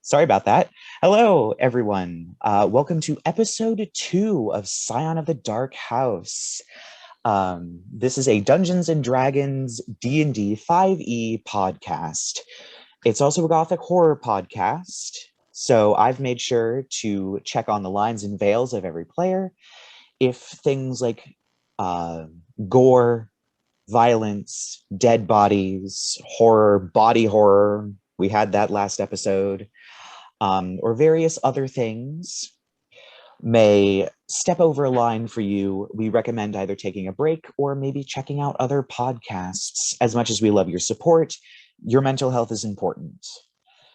Sorry about that. Hello, everyone. Welcome to episode 2 of Scion of the Dark House. This is a Dungeons and Dragons D&D 5e podcast. It's also a Gothic Horror podcast, so I've made sure to check on the lines and veils of every player. If things like gore, violence, dead bodies, horror, body horror, we had that last episode, or various other things may step over a line for you, we recommend either taking a break or maybe checking out other podcasts. As much as we love your support, your mental health is important.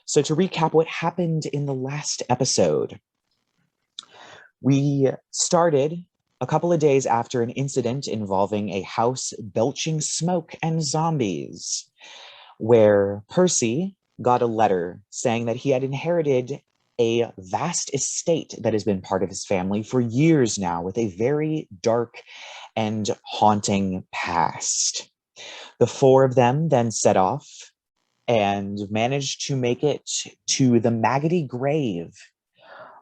So to recap what happened in the last episode, we started a couple of days after an incident involving a house belching smoke and zombies, where Percy got a letter saying that he had inherited a vast estate that has been part of his family for years now, with a very dark and haunting past. The four of them then set off and managed to make it to the Maggoty Grave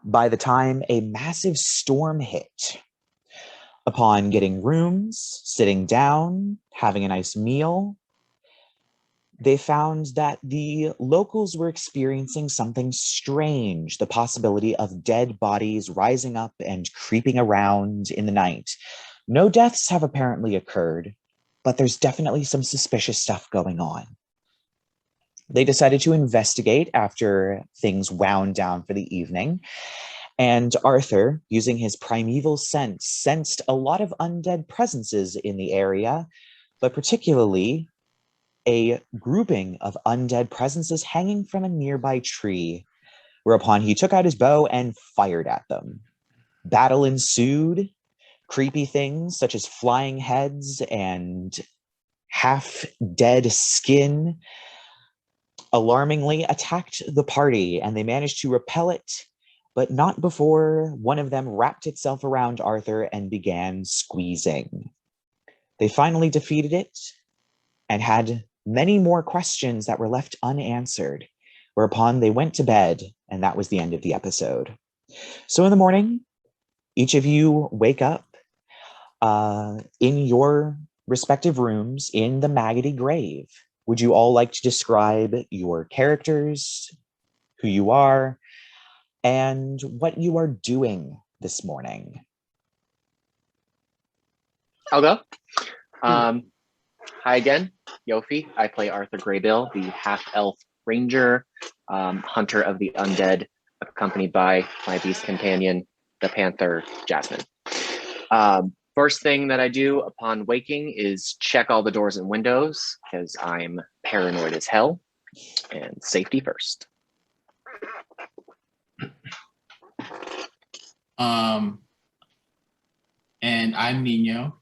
by the time a massive storm hit. Upon getting rooms, sitting down, having a nice meal, they found that the locals were experiencing something strange, the possibility of dead bodies rising up and creeping around in the night. No deaths have apparently occurred, but there's definitely some suspicious stuff going on. They decided to investigate after things wound down for the evening, and Arthur, using his primeval sense, sensed a lot of undead presences in the area, but particularly a grouping of undead presences hanging from a nearby tree, whereupon he took out his bow and fired at them. Battle ensued. Creepy things such as flying heads and half-dead skin alarmingly attacked the party, and they managed to repel it, but not before one of them wrapped itself around Arthur and began squeezing. They finally defeated it and had many more questions that were left unanswered, whereupon they went to bed, and that was the end of the episode. So in the morning, each of you wake up in your respective rooms in the Maggoty Grave. Would you all like to describe your characters, who you are, and what you are doing this morning? I'll go. Hi again, Yofi. I play Arthur Graybill, the half-elf ranger, hunter of the undead, accompanied by my beast companion, the panther, Jasmine. First thing that I do upon waking is check all the doors and windows, because I'm paranoid as hell, and safety first. And I'm Nino.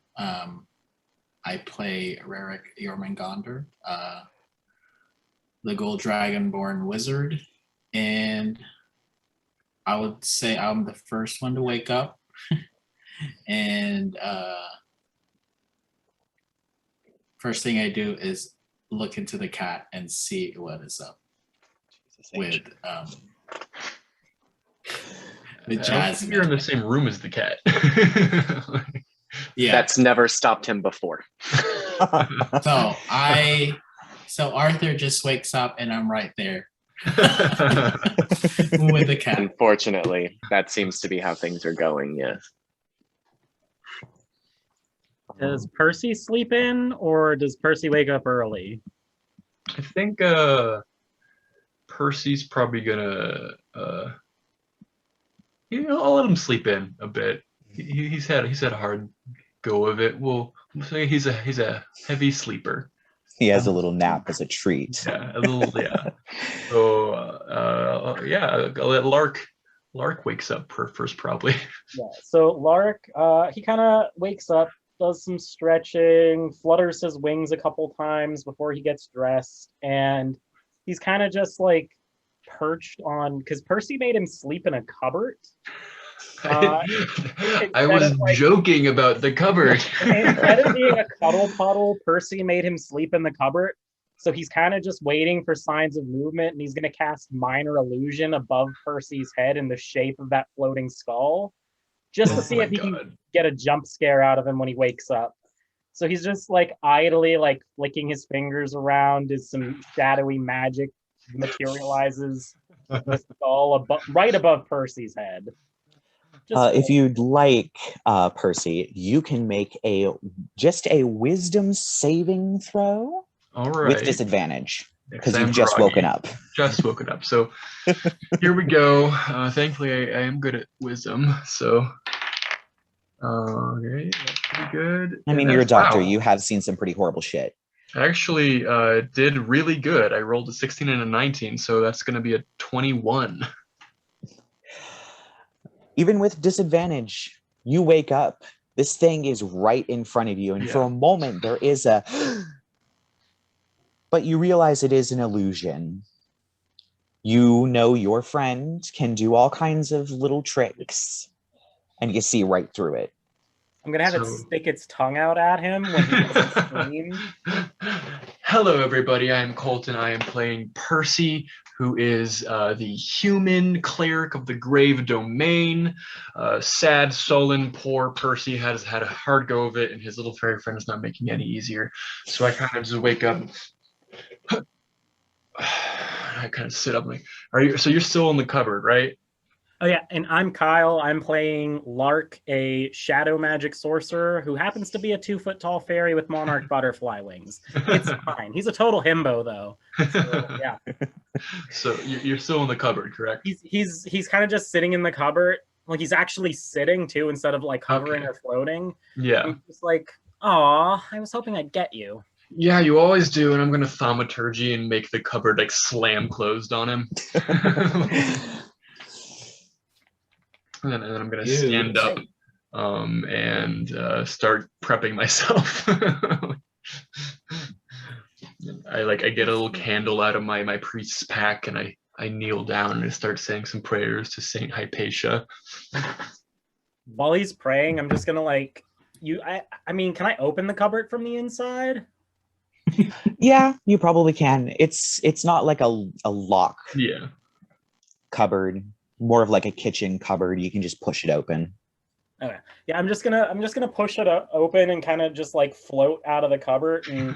I play Rerek Jomungandr, the gold Dragonborn wizard, and I would say I'm the first one to wake up. And first thing I do is look into the cat and see what is up with Jasmine. You're in the same room as the cat. Yeah, that's never stopped him before. So Arthur just wakes up and I'm right there with the cat. Unfortunately, that seems to be how things are going. Yes. Does Percy sleep in, or does Percy wake up early? I think Percy's probably gonna I'll let him sleep in a bit. He's had a hard go of it. We'll say he's a heavy sleeper. He has a little nap as a treat. Yeah, a little, yeah. So I'll let Lark wakes up first probably. Yeah. So Lark, he kind of wakes up, does some stretching, flutters his wings a couple times before he gets dressed, and he's kind of just like perched on, because Percy made him sleep in a cupboard. I was joking about the cupboard. Instead of being a cuddle puddle, Percy made him sleep in the cupboard. So he's kind of just waiting for signs of movement, and he's going to cast Minor Illusion above Percy's head in the shape of that floating skull, just to see if he can get a jump scare out of him when he wakes up. So he's just like idly like flicking his fingers around as some shadowy magic materializes the skull right above Percy's head. If you'd like, Percy, you can make just a wisdom saving throw. All right. With disadvantage, because I'm you've just groggy. woken up. Just woken up. So here we go. Thankfully, I am good at wisdom. So, okay, that's pretty good. I mean, you're a doctor. Wow. You have seen some pretty horrible shit. I actually did really good. I rolled a 16 and a 19, so that's going to be a 21. Even with disadvantage, you wake up. This thing is right in front of you, and for a moment, there is a... But you realize it is an illusion. You know your friend can do all kinds of little tricks, and you see right through it. I'm going to have it stick its tongue out at him when he doesn't scream. Hello, everybody. I am Colton. I am playing Percy, who is the human cleric of the Grave domain. Sad, sullen, poor Percy has had a hard go of it, and his little fairy friend is not making it any easier. So I kind of just wake up. I kind of sit up like, so you're still in the cupboard, right? Oh yeah, and I'm Kyle. I'm playing Lark, a shadow magic sorcerer who happens to be a 2-foot-tall fairy with monarch butterfly wings. It's fine. He's a total himbo though. So, yeah. So you're still in the cupboard, correct? He's kind of just sitting in the cupboard. Like he's actually sitting too, instead of like hovering or floating. Yeah. He's just like, aw, I was hoping I'd get you. Yeah, you always do, and I'm gonna thaumaturgy and make the cupboard like slam closed on him. And then I'm gonna stand up and start prepping myself. I get a little candle out of my priest's pack, and I kneel down and I start saying some prayers to Saint Hypatia. While he's praying, I'm just gonna like I mean, can I open the cupboard from the inside? Yeah, you probably can. It's not like a lock. Yeah. Cupboard, more of like a kitchen cupboard. You can just push it open. Okay. Yeah, I'm just gonna push it open and kind of just like float out of the cupboard. And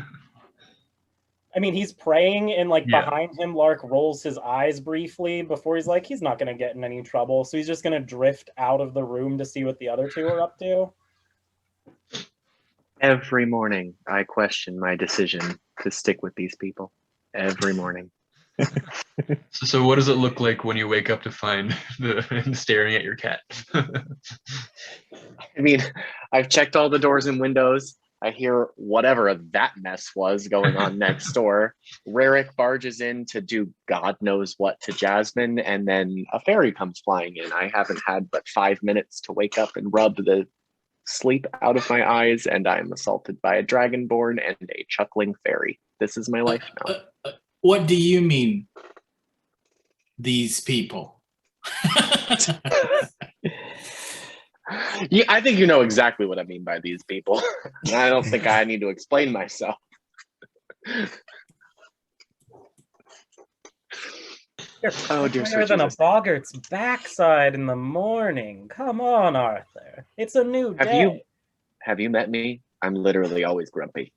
I mean, he's praying, and like behind him, Lark rolls his eyes briefly before he's like, he's not gonna get in any trouble. So he's just gonna drift out of the room to see what the other two are up to. Every morning, I question my decision to stick with these people. Every morning. So what does it look like when you wake up to find him staring at your cat? I mean, I've checked all the doors and windows. I hear whatever that mess was going on next door. Rerek barges in to do God knows what to Jasmine, and then a fairy comes flying in. I haven't had but 5 minutes to wake up and rub the sleep out of my eyes, and I'm assaulted by a Dragonborn and a chuckling fairy. This is my life now. What do you mean, these people? Yeah, I think you know exactly what I mean by these people. I don't think I need to explain myself. Oh, dear, higher than a boggart's backside in the morning. Come on, Arthur. It's a new day. Have you met me? I'm literally always grumpy.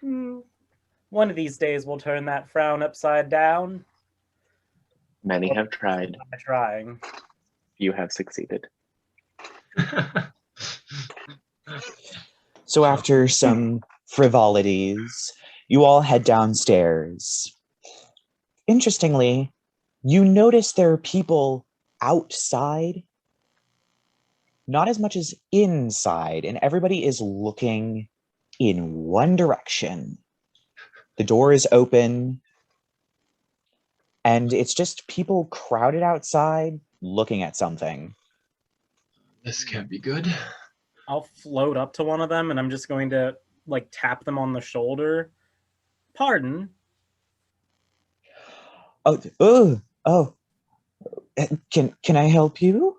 One of these days we'll turn that frown upside down. Many have tried. I'm trying. You have succeeded. So after some frivolities, you all head downstairs. Interestingly, you notice there are people outside, not as much as inside, and everybody is looking in one direction. The door is open, and it's just people crowded outside looking at something. This can't be good. I'll float up to one of them, and I'm just going to like tap them on the shoulder. Pardon? Oh. Can I help you?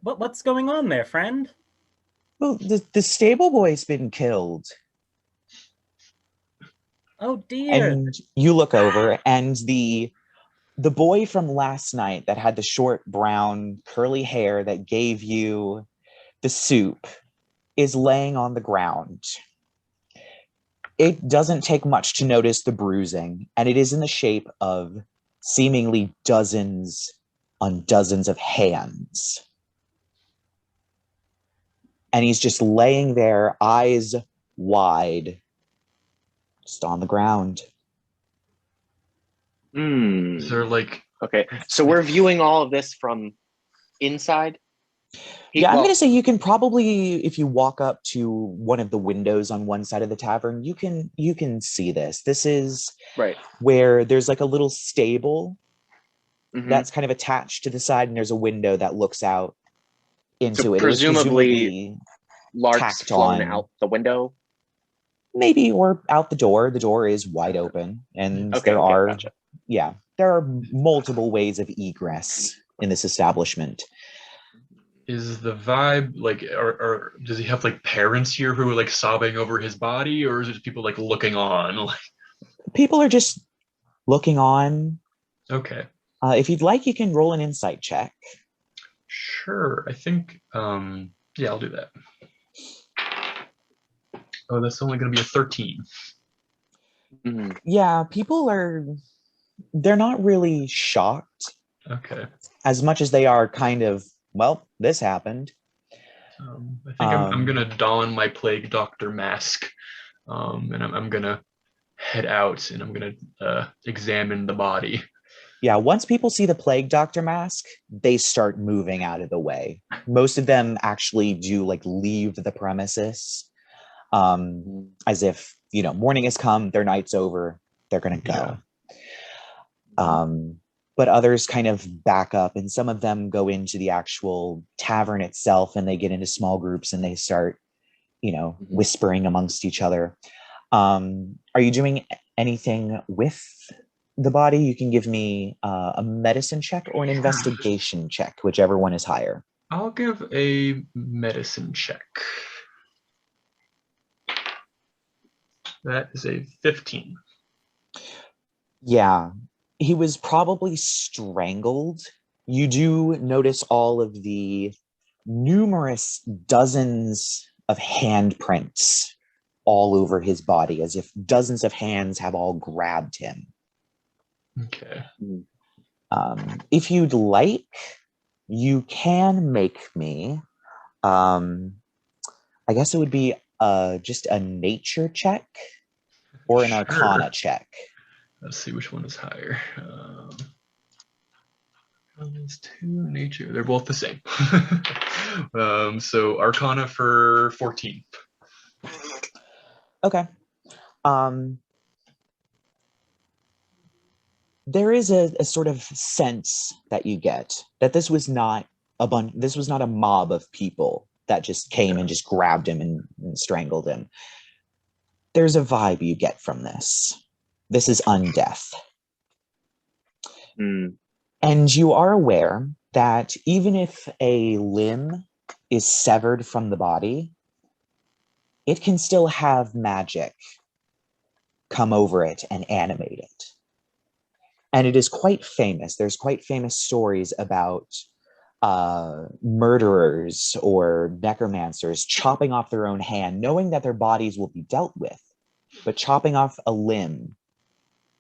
What's going on there, friend? Well, the stable boy's been killed. Oh dear. And you look over, and the boy from last night that had the short brown curly hair that gave you the soup is laying on the ground. It doesn't take much to notice the bruising, and it is in the shape of seemingly dozens on dozens of hands. And he's just laying there, eyes wide, just on the ground. Is there like Okay, so we're viewing all of this from inside. Yeah, I'm going to say you can probably, if you walk up to one of the windows on one side of the tavern, you can see this. This is right where there's like a little stable Mhm. that's kind of attached to the side, and there's a window that looks out into So it. It was presumably Lark's tacked flown on. out the window. Maybe, or out the door. The door is wide open, and Okay, gotcha. there are multiple ways of egress in this establishment. is the vibe like, or does he have like parents here who are like sobbing over his body, or is it just people like looking on? Like, People are just looking on. okay, If you'd like, you can roll an insight check. sure. I think, yeah, I'll do that. Oh, that's only going to be a 13. Mhm. Yeah, they're not really shocked Okay. as much as they are kind of, well, this happened. I think I'm gonna don my plague doctor mask, and I'm gonna head out and I'm gonna examine the body. Yeah, once people see the plague doctor mask, they start moving out of the way. Most of them actually do like leave the premises, as if, morning has come, their night's over, they're gonna go. But others kind of back up, and some of them go into the actual tavern itself, and they get into small groups and they start, whispering amongst each other. Are you doing anything with the body? You can give me a medicine check or an investigation check, whichever one is higher. I'll give a medicine check. That is a 15. Yeah, he was probably strangled. You do notice all of the numerous dozens of handprints all over his body, as if dozens of hands have all grabbed him. Okay. If you'd like, you can make me, I guess it would be just a nature check or an arcana check. Let's see which one is higher. It's 2 nature. They're both the same. So arcana for 14. Okay. There is a sort of sense that you get that this was not a mob of people that just came and just grabbed him and strangled him. There's a vibe you get from this. This is undeath. And you are aware that even if a limb is severed from the body, it can still have magic come over it and animate it. And it is quite famous. There's quite famous stories about murderers or necromancers chopping off their own hand, knowing that their bodies will be dealt with, but chopping off a limb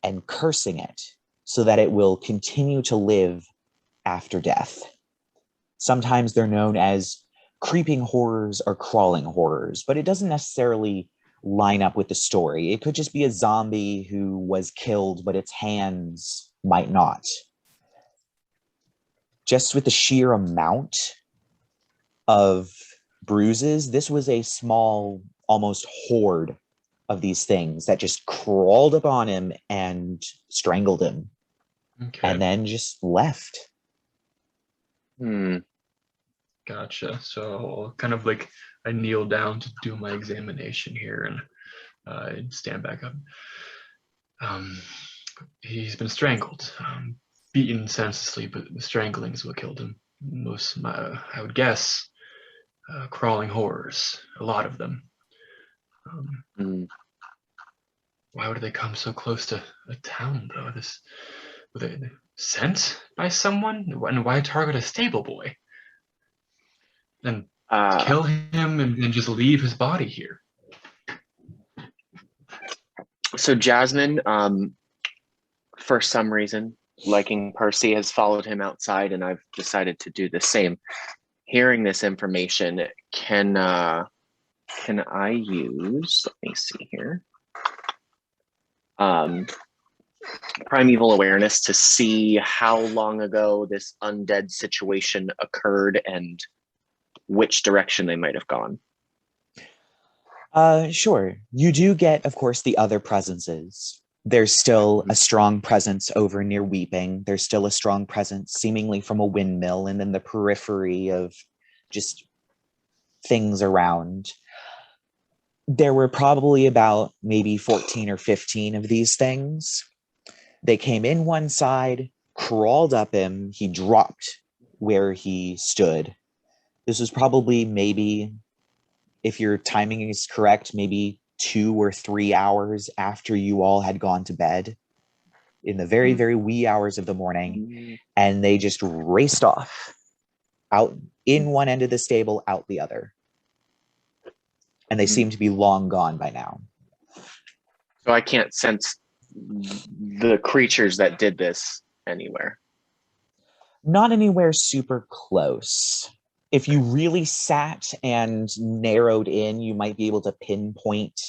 and cursing it so that it will continue to live after death. Sometimes they're known as creeping horrors or crawling horrors, but it doesn't necessarily line up with the story. It could just be a zombie who was killed, but its hands might not. Just with the sheer amount of bruises, this was a small, almost horde of these things that just crawled up on him and strangled him. Okay. And then just left. Gotcha. So kind of like I kneel down to do my examination here and stand back up. He's been strangled, beaten senselessly, but the strangling is what killed him. I would guess, crawling horrors, a lot of them. Why would they come so close to a town, though? Were they sent by someone? And why target a stable boy? And kill him and just leave his body here? So Jasmine, for some reason, liking Percy, has followed him outside, and I've decided to do the same. Hearing this information, can I use, let me see here, primeval awareness to see how long ago this undead situation occurred and which direction they might have gone? Sure. You do get, of course, the other presences. There's still a strong presence over near Weeping. There's still a strong presence seemingly from a windmill and then the periphery of just things around. There were probably about maybe 14 or 15 of these things. They came in one side, crawled up him, he dropped where he stood. This was probably maybe, if your timing is correct, maybe 2 or 3 hours after you all had gone to bed in the very, very wee hours of the morning. And they just raced off out in one end of the stable, out the other. And they seem to be long gone by now. So I can't sense the creatures that did this anywhere. Not anywhere super close. If you really sat and narrowed in, you might be able to pinpoint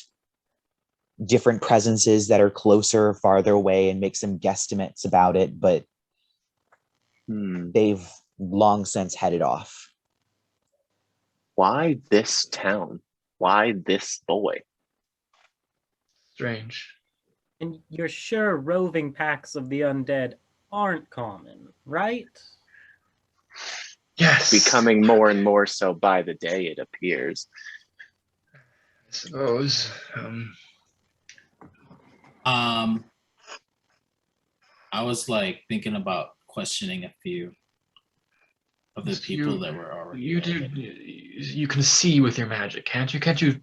different presences that are closer or farther away and make some guesstimates about it, but they've long since headed off. Why this town? Why this boy? Strange. And you're sure roving packs of the undead aren't common, right? Yes. Becoming more and more so by the day, it appears. I suppose. I was like thinking about questioning a few of the people that were already. You can see with your magic, can't you? Can't you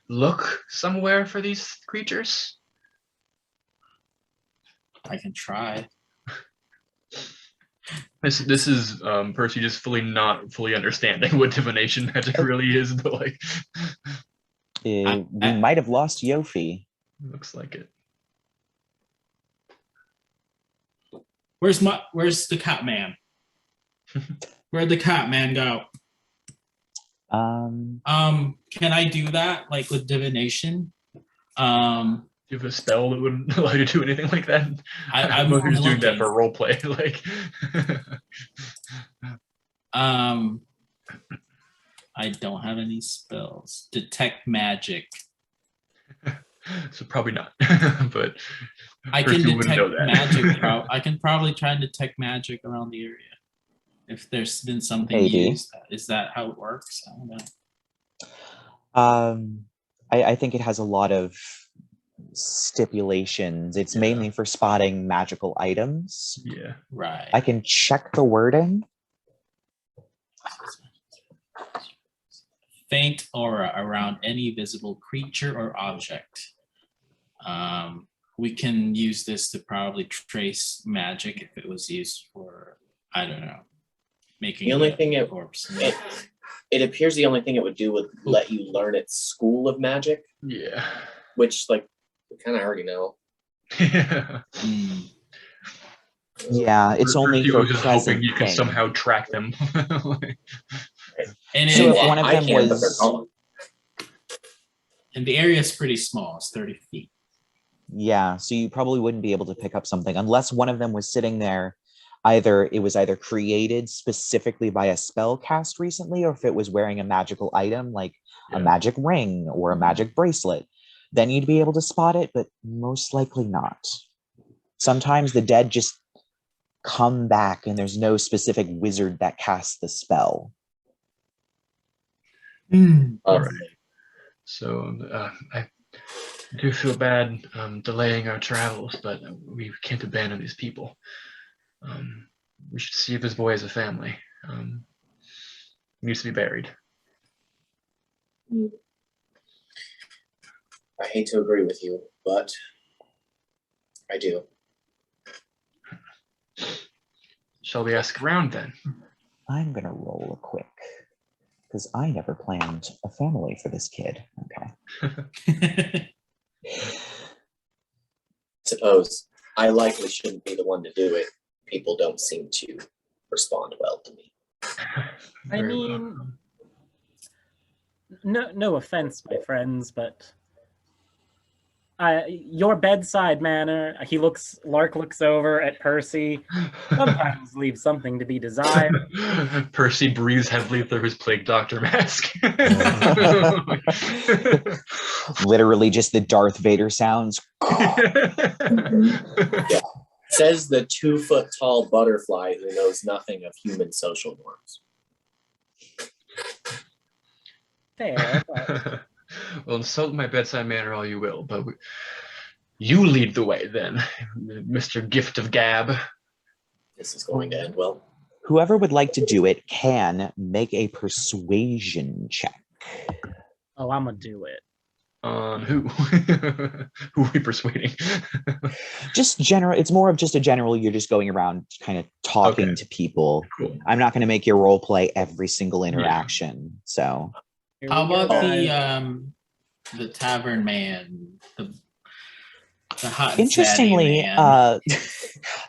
look somewhere for these creatures? I can try. This is Percy just not fully understanding what divination magic really is, but like We might have lost Yofi. Looks like it. Where's the cat man? Where'd the cat man go? Can I do that like with divination? Do you have a spell that would allow you to do anything like that? I'm just doing that looking. for role play. Like I don't have any spells. Detect magic. So probably not. But I can detect magic. I can probably try and detect magic around the area. If there's been something used, is that how it works? I don't know. I think it has a lot of stipulations. It's mainly for spotting magical items. Yeah. Right. I can check the wording. Faint aura around any visible creature or object. We can use this to probably trace magic if it was used for, I don't know, making the only thing a corpse. It appears the only thing it would do would let you learn its school of magic. Yeah. Which, like, we kind of already know. Yeah. Yeah, it's only for just present hoping you can thing. somehow track them. And so if one of them was, and the area is pretty small, it's 30 feet. Yeah, so you probably wouldn't be able to pick up something unless one of them was sitting there. It was either created specifically by a spell cast recently, or if it was wearing a magical item like a magic ring or a magic bracelet, then you'd be able to spot it, but most likely not. Sometimes the dead just come back and there's no specific wizard that casts the spell. All right. So I do feel bad delaying our travels, but we can't abandon these people. We should see if this boy has a family. He needs to be buried. I hate to agree with you, but I do. Shall we ask around then? I'm gonna roll a quick, because I never planned a family for this kid. Okay. Suppose I likely shouldn't be the one to do it. People don't seem to respond well to me. I mean, no offense, my friends, but your bedside manner. Lark looks over at Percy. Sometimes leaves something to be desired. Percy breathes heavily through his plague doctor mask. Literally just the Darth Vader sounds. Yeah. Says the 2-foot-tall butterfly who knows nothing of human social norms. Fair, but Well, insult my bedside manner all you will, but you lead the way then, Mr. Gift of Gab. This is going to end well. Whoever would like to do it can make a persuasion check. oh, I'm gonna do it. On who? Who are we persuading? Just general. It's more of just a general. You're just going around kind of talking to people. Cool. I'm not going to make your role play every single interaction. So Here How we go, about guys. the tavern man, the hot interestingly, zaddy man?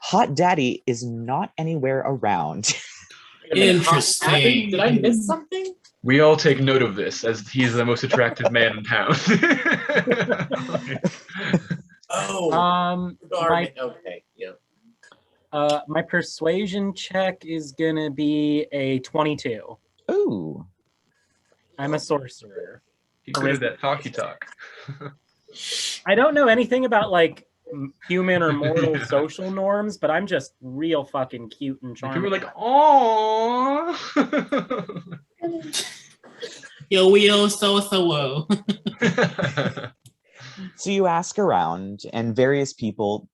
Hot Daddy is not anywhere around. Interesting. Did I miss something? We all take note of this, as he's the most attractive man in town. Oh, My okay, yeah. my persuasion check is gonna be a 22. Ooh. I'm a sorcerer. He good at that talky talk. I don't know anything about like human or mortal social norms, but I'm just real fucking cute and charming. People are like, "Aww." Yo, wheel, so whoa. So you ask around, and various people.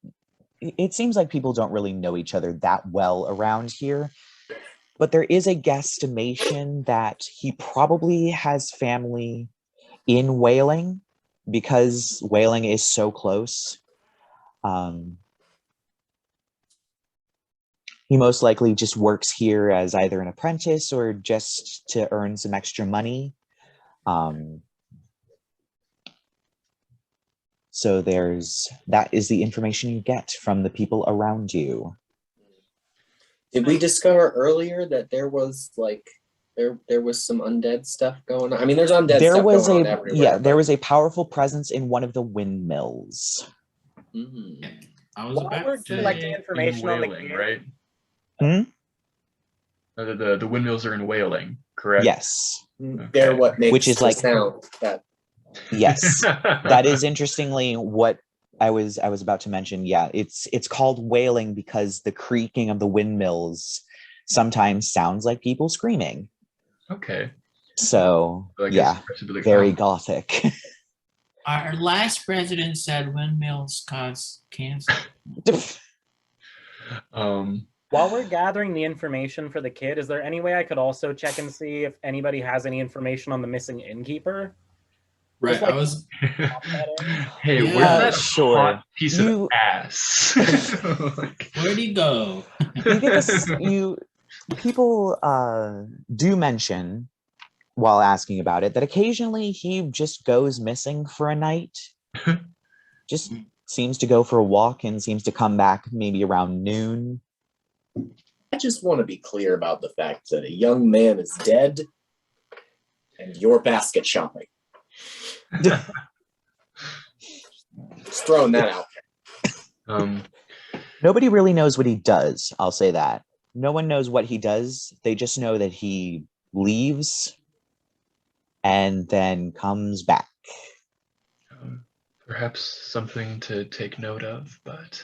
It seems like people don't really know each other that well around here. But there is a guesstimation that he probably has family in Wailing, because Wailing is so close. He most likely just works here as either an apprentice or just to earn some extra money. So that is the information you get from the people around you. Did we discover earlier that there was like there was some undead stuff going on? I mean, there's undead stuff going on everywhere. Yeah, there was a powerful presence in one of the windmills. Mm-hmm. I was While about we're to say, collecting information on the Wailing, game, right? Hmm? The windmills are in Wailing, correct? Yes. They're what makes Which is the like sound that. Yes. That is interestingly what I was about to mention. Yeah, it's called Wailing because the creaking of the windmills sometimes sounds like people screaming. Okay. So yeah, very gothic. our last president said windmills cause cancer. while we're gathering the information for the kid, is there any way I could also check and see if anybody has any information on the missing innkeeper? Right, Just like- I was. Hey, Yeah. where's that Sure. hot piece of ass? Where'd he go? You get this. People do mention while asking about it that occasionally he just goes missing for a night. Just seems to go for a walk and seems to come back maybe around noon. I just want to be clear about the fact that a young man is dead and you're basket shopping. Just throwing that out. Nobody really knows what he does. I'll say that. No one knows what he does. They just know that he leaves and then comes back. Perhaps something to take note of, but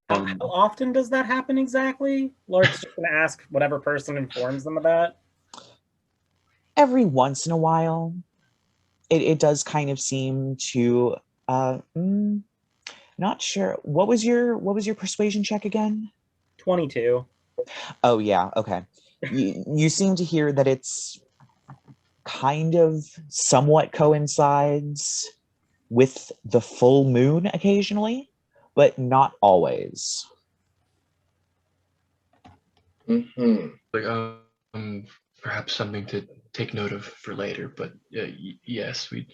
how often does that happen exactly? Lark's just gonna ask whatever person informs them of that. Every once in a while, it does kind of seem to. Not sure. What was your persuasion check again? 22. Oh yeah, okay. You seem to hear that it's kind of somewhat coincides with the full moon occasionally, but not always. Mm-hmm. Like, perhaps something to take note of for later, but yes, we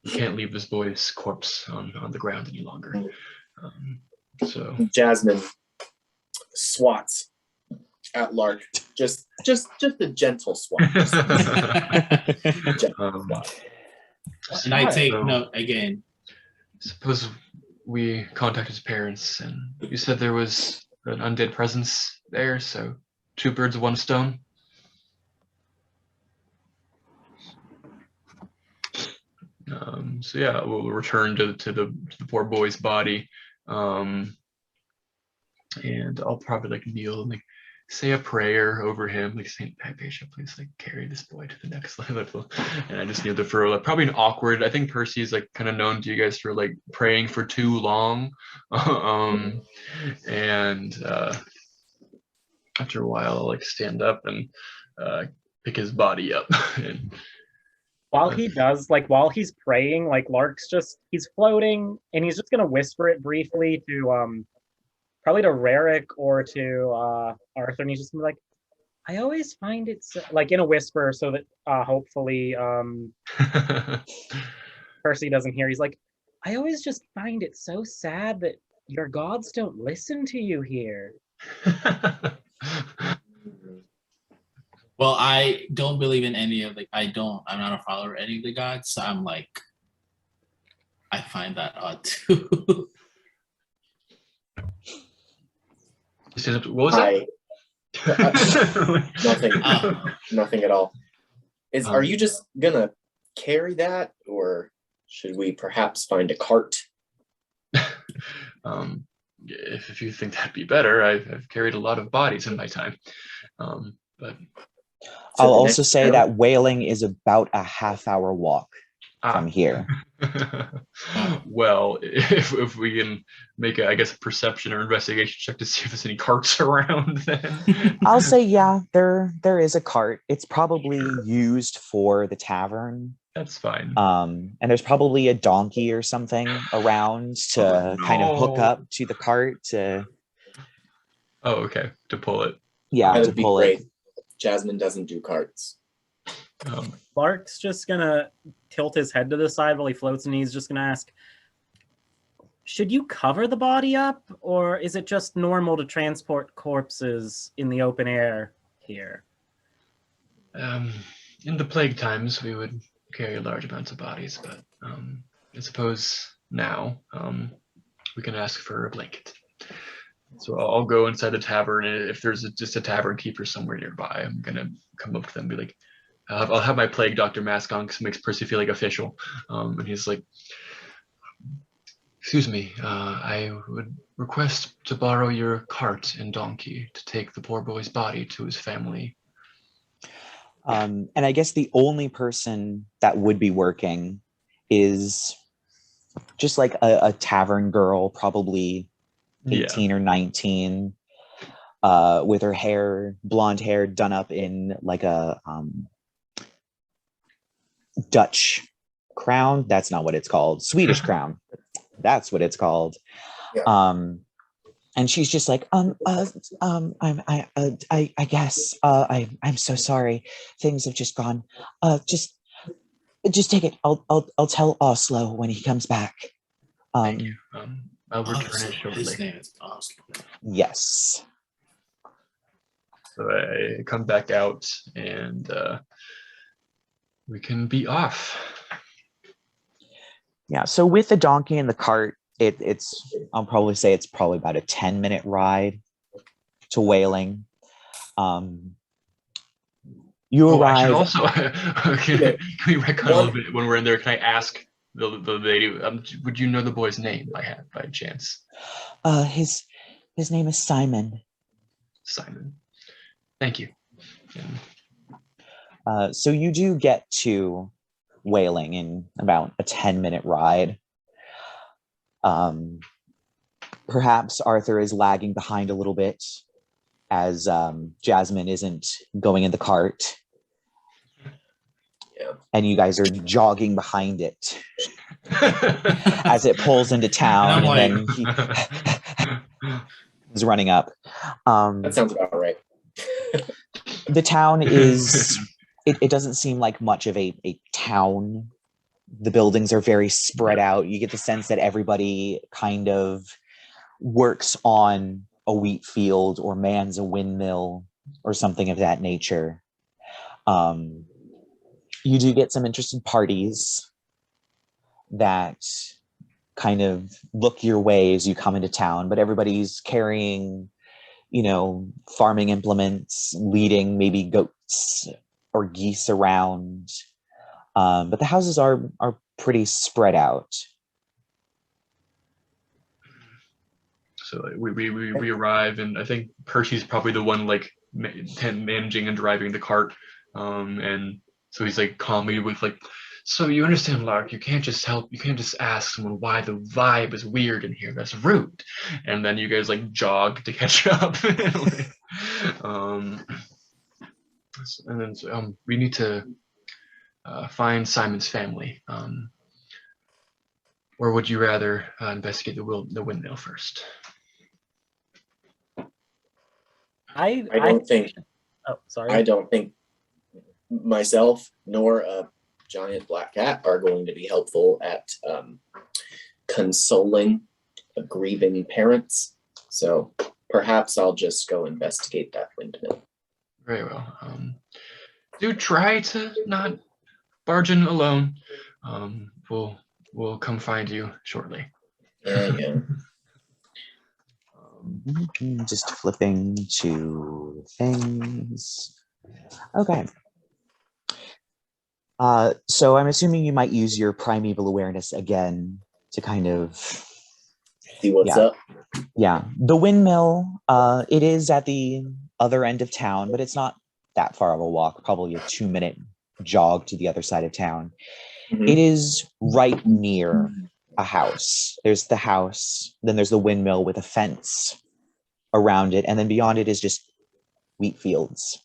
can't leave this boy's corpse on the ground any longer. So Jasmine swats at Lark. Just a gentle swat. Gentle swat. And I take So- note again. Suppose we contact his parents, and you said there was an undead presence there, so 2 birds with 1 stone. So yeah, we'll return to the poor boy's body, and I'll probably like kneel and like say a prayer over him, like Saint Hypatia, please like carry this boy to the next level. And I just kneel there for like probably an awkward. I think Percy is like kind of known to you guys for like praying for too long, and after a while, I'll like stand up and pick his body up. And, While he does, like, while he's praying, like, Lark's just, he's floating, and he's just gonna whisper it briefly to, probably to Rerek or to, Arthur, and he's just gonna be like, I always find it, like, in a whisper, so that, hopefully, Percy doesn't hear. He's like, I always just find it so sad that your gods don't listen to you here. Well, I don't believe in any of the. I'm not a follower of any of the gods. So I'm like, I find that odd too. What was that? Nothing at all. Are you just gonna carry that, or should we perhaps find a cart? If you think that'd be better, I've carried a lot of bodies in my time, but I'll also say that Wailing is about a half-hour walk from here. Well, if we can make a perception or investigation check to see if there's any carts around, then I'll say, yeah, there is a cart. It's probably used for the tavern. That's fine. And there's probably a donkey or something around to kind of hook up to the cart to. Oh, okay, to pull it. Yeah, That to would be pull great. it. Jasmine doesn't do carts. Lark's just gonna tilt his head to the side while he floats, and he's just gonna ask, should you cover the body up, or is it just normal to transport corpses in the open air here? In the plague times, we would carry large amounts of bodies, but I suppose now we can ask for a blanket. So I'll go inside the tavern, and if there's just a tavern keeper somewhere nearby, I'm gonna come up to them and be like, I'll have my plague doctor mask on because it makes Percy feel like official. And he's like, excuse me, I would request to borrow your cart and donkey to take the poor boy's body to his family. And I guess the only person that would be working is just like a tavern girl, probably 18 or 19, with her blonde hair done up in like a Dutch crown. That's not what it's called. Swedish crown. That's what it's called. Yeah. And she's just like, I guess, I'm so sorry. Things have just gone. Just take it. I'll tell Oslo when he comes back. Thank you. I'll return it shortly. His name is Oslo. Yes. So I come back out, and we can be off. Yeah. So with the donkey and the cart, I'll probably say it's probably about a 10-minute ride to Wailing. You arrive. Also, can we retcon a little bit when we're in there? Can I ask the lady? Would you know the boy's name by chance? His name is Simon. Simon. Thank you. So you do get to Wailing in about a 10-minute ride. Perhaps Arthur is lagging behind a little bit as Jasmine isn't going in the cart. Yeah. And you guys are jogging behind it as it pulls into town, And I'm and then he is running up. That sounds about right. The town is, it doesn't seem like much of a town. The buildings are very spread out. You get the sense that everybody kind of works on a wheat field or mans a windmill or something of that nature. You do get some interested parties that kind of look your way as you come into town, but everybody's carrying, farming implements, leading maybe goats or geese around. But the houses are pretty spread out. So like, we arrive, and I think Percy's probably the one like managing and driving the cart, and so he's like calmly with like, so you understand, Lark, you can't just ask someone why the vibe is weird in here. That's rude. And then you guys like jog to catch up. And then we need to find Simon's family. Or would you rather investigate the windmill first? I don't think myself nor a giant black cat are going to be helpful at consoling grieving parents. So perhaps I'll just go investigate that windmill. Very well. Do try to not barge in alone. We'll come find you shortly. Yeah. Just flipping to things. Okay. So I'm assuming you might use your primeval awareness again to kind of see what's up. Yeah. The windmill, it is at the other end of town, but it's not that far of a walk, probably a 2-minute jog to the other side of town. Mm-hmm. It is right near a house. There's the house, then there's the windmill with a fence around it, and then beyond it is just wheat fields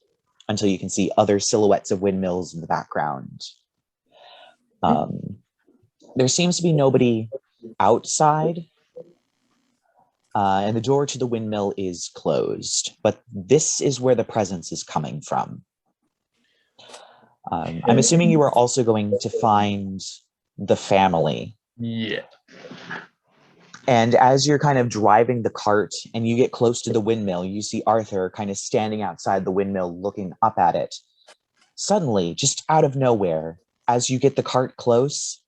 until you can see other silhouettes of windmills in the background. There seems to be nobody outside, and the door to the windmill is closed, but this is where the presence is coming from. I'm assuming you are also going to find the family. Yeah. And as you're kind of driving the cart and you get close to the windmill, you see Arthur kind of standing outside the windmill looking up at it. Suddenly, just out of nowhere, as you get the cart close,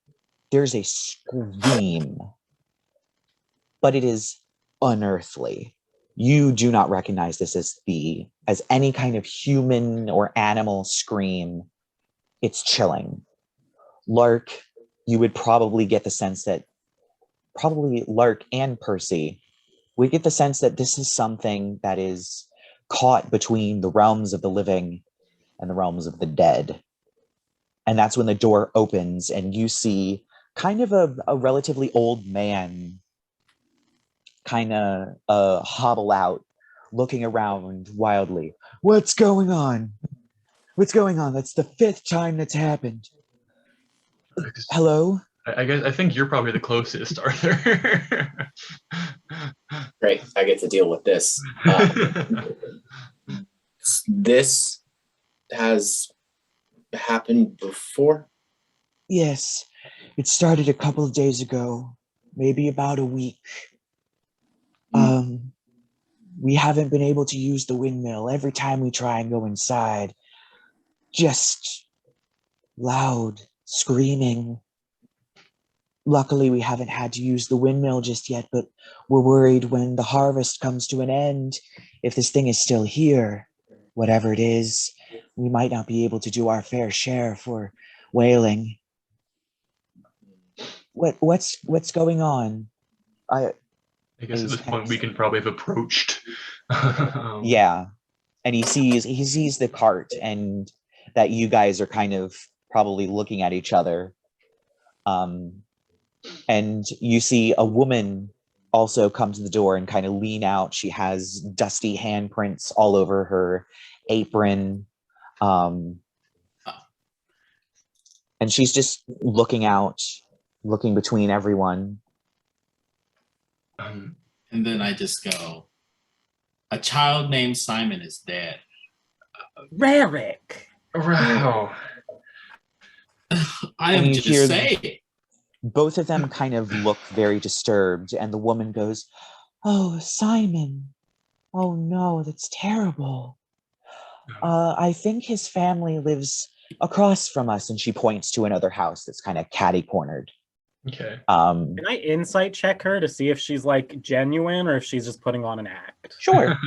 there's a scream. But it is unearthly. You do not recognize this as any kind of human or animal scream. It's chilling. Lark, you would probably get the sense that probably Lark and Percy would get the sense that this is something that is caught between the realms of the living and the realms of the dead. And that's when the door opens and you see kind of a relatively old man kind of hobble out, looking around wildly. What's going on? What's going on? That's the 5th time that's happened. Hello? I think you're probably the closest, Arthur. Great, I get to deal with this. This has happened before? Yes, it started a couple of days ago, maybe about a week. We haven't been able to use the windmill. Every time we try and go inside, just loud screaming. Luckily, we haven't had to use the windmill just yet, but we're worried when the harvest comes to an end, if this thing is still here, whatever it is, we might not be able to do our fair share for Wailing. What's going on? I guess at this point we can probably have approached. Yeah, and he sees the cart, and that you guys are kind of probably looking at each other. And you see a woman also come to the door and kind of lean out. She has dusty handprints all over her apron. And she's just looking out, looking between everyone. And then I just go, a child named Simon is dead. Rerek. Wow. I am you just hear saying. both of them kind of look very disturbed, and the woman goes, "Oh, Simon. Oh no, that's terrible. I think his family lives across from us," and she points to another house that's kind of catty-cornered. Okay. Um, Can I insight check her to see if she's like genuine or if she's just putting on an act? sure.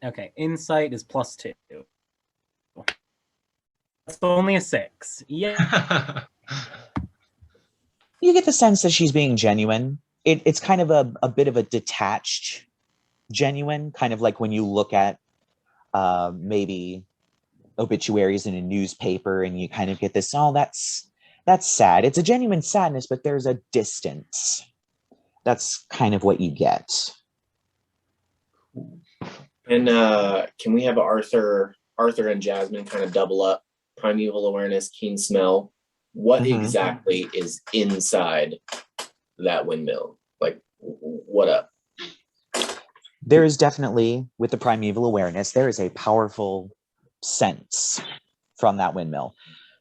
Okay, insight is +2. That's only a 6. Yeah. You get the sense that she's being genuine. It's kind of a bit of a detached genuine, kind of like when you look at maybe obituaries in a newspaper and you kind of get this, oh, that's sad. It's a genuine sadness, but there's a distance. That's kind of what you get. And can we have Arthur and Jasmine kind of double up? Primeval awareness, keen smell. What exactly is inside that windmill? Like, what up? There is definitely, with the primeval awareness, there is a powerful sense from that windmill.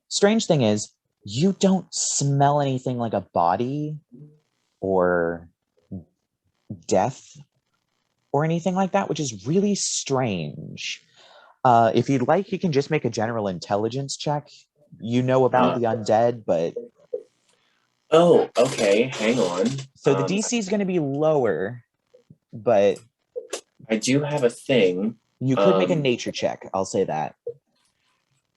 Strange thing is, you don't smell anything like a body or death or anything like that, which is really strange. If you'd like, you can just make a general intelligence check. You know about the undead, but... Oh, okay, hang on. So the DC is going to be lower, but... I do have a thing. You could make a nature check, I'll say that.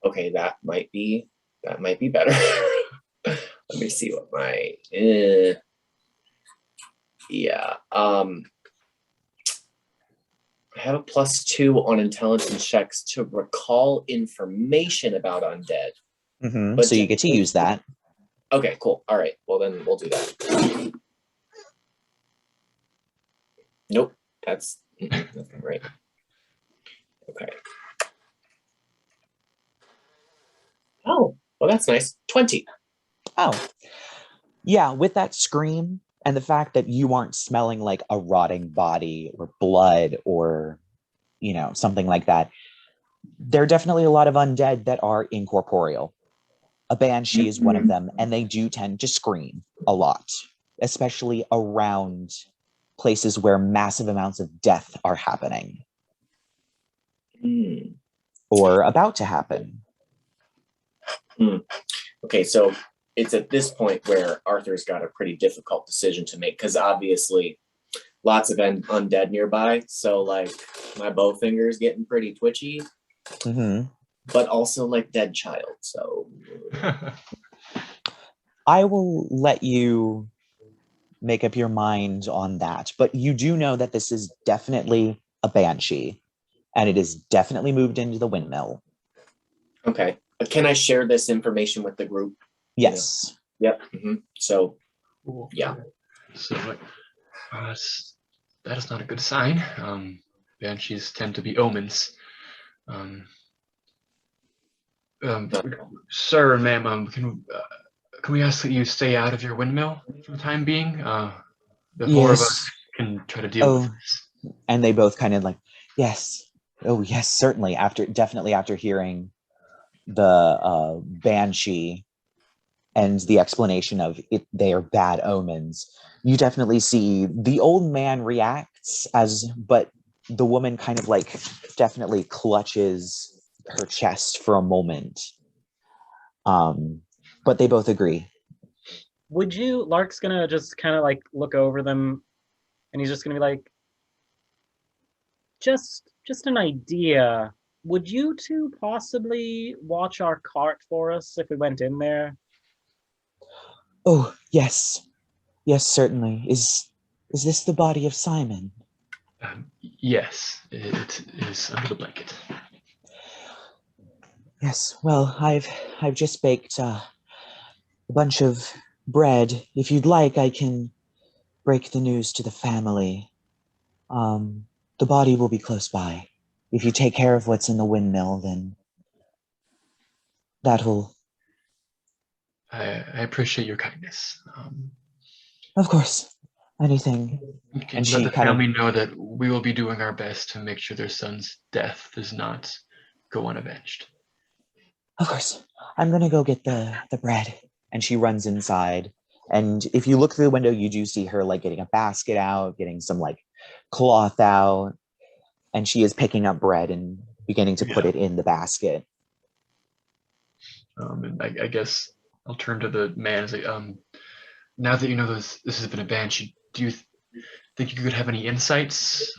Okay, that might be better. Let me see what my... yeah. I have a +2 on intelligence checks to recall information about undead. But so you get to use that. Okay, cool. All right. Well, then we'll do that. Nope. That's right. Okay. Oh, well, that's nice. 20. Oh. Yeah, with that scream and the fact that you aren't smelling like a rotting body or blood or, you know, something like that, there are definitely a lot of undead that are incorporeal. A banshee is one of them, and they do tend to scream a lot, especially around places where massive amounts of death are happening or about to happen. Okay, so it's at this point where Arthur's got a pretty difficult decision to make, because obviously lots of undead nearby. So like my bow finger is getting pretty twitchy, but also like dead child. So I will let you make up your mind on that, but you do know that this is definitely a banshee, and it is definitely moved into the windmill. Okay. Can I share this information with the group? Yes. Yep. So, yeah. So, that is not a good sign. Banshees tend to be omens. Sir and ma'am, can we ask that you stay out of your windmill for the time being? The four of us can try to deal with this. And they both kind of like, yes. Oh, yes, certainly. Definitely after hearing the banshee and the explanation of it, they are bad omens, you definitely see the old man reacts but the woman kind of like definitely clutches her chest for a moment. But they both agree. Lark's gonna just kind of like look over them, and he's just gonna be like, just an idea. Would you two possibly watch our cart for us if we went in there? Oh, yes. Yes, certainly. Is this the body of Simon? Yes, it is under the blanket. Yes, well, I've just baked a bunch of bread. If you'd like, I can break the news to the family. The body will be close by. If you take care of what's in the windmill, then That'll, I appreciate your kindness. of course, anything. You can And let she the kind of- family know that we will be doing our best to make sure their son's death does not go unavenged. Of course, I'm gonna go get the bread. And she runs inside. And if you look through the window, you do see her like getting a basket out, getting some like cloth out, and she is picking up bread and beginning to put Yeah. it in the basket. And I guess I'll turn to the man and say, now that you know this has been a banshee, do you think you could have any insights,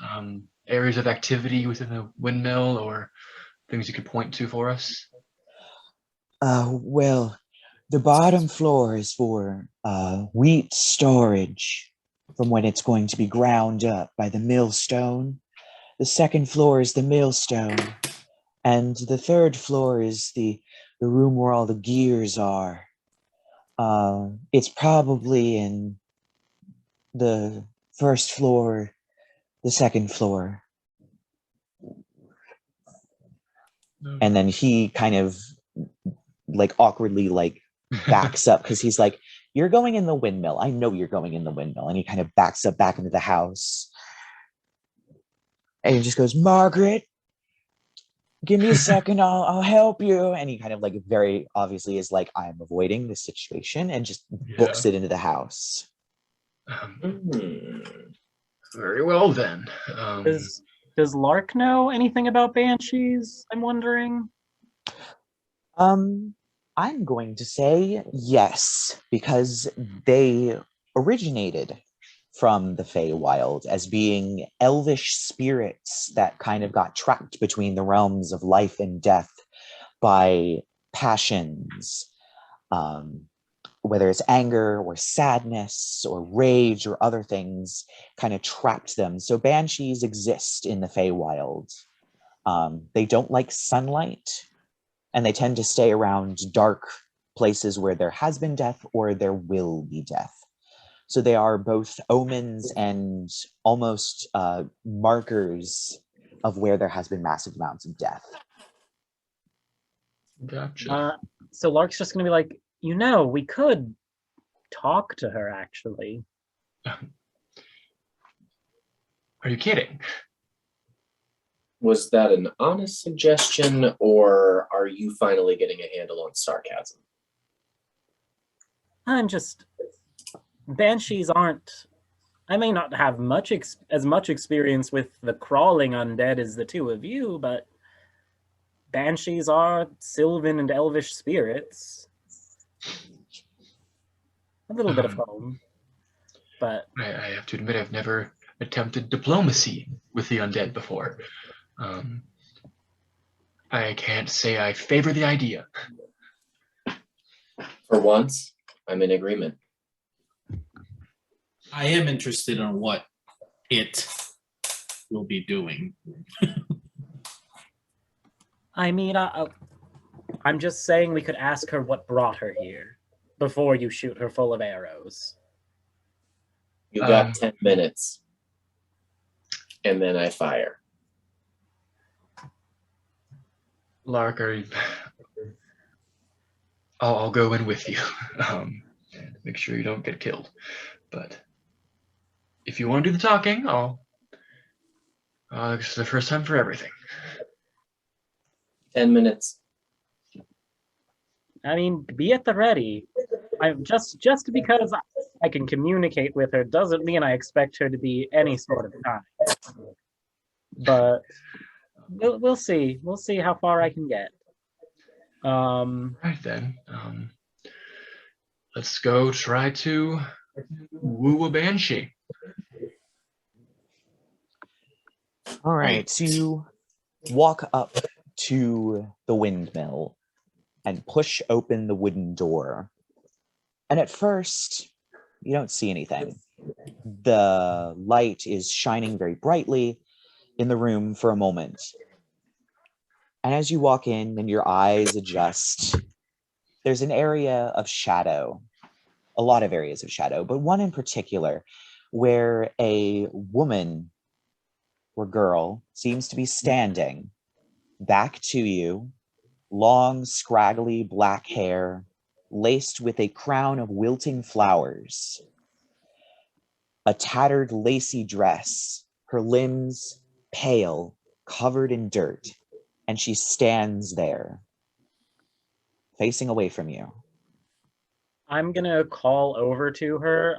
areas of activity within the windmill, or things you could point to for us? Well, the bottom floor is for wheat storage from when it's going to be ground up by the millstone. The second floor is the millstone. And the third floor is the room where all the gears are. It's probably in the first floor, the second floor. And then he kind of like awkwardly like backs up because he's like, you're going in the windmill. I know you're going in the windmill. And he kind of backs up back into the house. And he just goes, Margaret, give me a second, I'll help you. And he kind of like very obviously is like, I'm avoiding this situation and just books it into the house. Very well then. Does Lark know anything about banshees? I'm wondering. I'm going to say yes, because they originated from the Feywild as being elvish spirits that kind of got trapped between the realms of life and death by passions, whether it's anger or sadness or rage or other things, kind of trapped them. So banshees exist in the Feywild. They don't like sunlight, and they tend to stay around dark places where there has been death or there will be death. So they are both omens and almost markers of where there has been massive amounts of death. Gotcha. So Lark's just gonna be like, we could talk to her actually. Are you kidding? Was that an honest suggestion, or are you finally getting a handle on sarcasm? Banshees aren't. I may not have as much experience with the crawling undead as the two of you, but banshees are sylvan and elvish spirits. A little bit of home, but I have to admit I've never attempted diplomacy with the undead before. I can't say I favor the idea. For once, I'm in agreement. I am interested in what it will be doing. I mean, I'm just saying we could ask her what brought her here before you shoot her full of arrows. You got 10 minutes, and then I fire. Lark, I'll go in with you. Make sure you don't get killed. But if you want to do the talking, it's the first time for everything. 10 minutes. I mean, be at the ready. I'm just because I can communicate with her doesn't mean I expect her to be any sort of time. But we'll see. We'll see how far I can get. Right then. Let's go try to woo a banshee. All right, so you walk up to the windmill and push open the wooden door. And at first, you don't see anything. The light is shining very brightly in the room for a moment. And as you walk in and your eyes adjust, there's an area of shadow, a lot of areas of shadow, but one in particular where a woman or girl seems to be standing back to you long, scraggly black hair, laced with a crown of wilting flowers. A tattered, lacy dress, her limbs pale, covered in dirt, and she stands there, facing away from you. I'm gonna call over to her,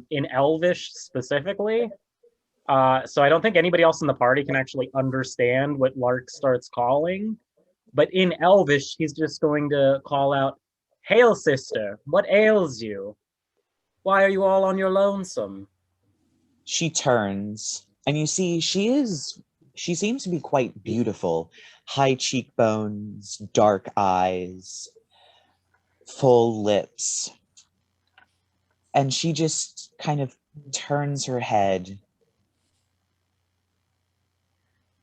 in Elvish specifically. So I don't think anybody else in the party can actually understand what Lark starts calling. But in Elvish, he's just going to call out, "Hail, sister, what ails you? Why are you all on your lonesome?" She turns, and you see she seems to be quite beautiful. High cheekbones, dark eyes, full lips. And she just kind of turns her head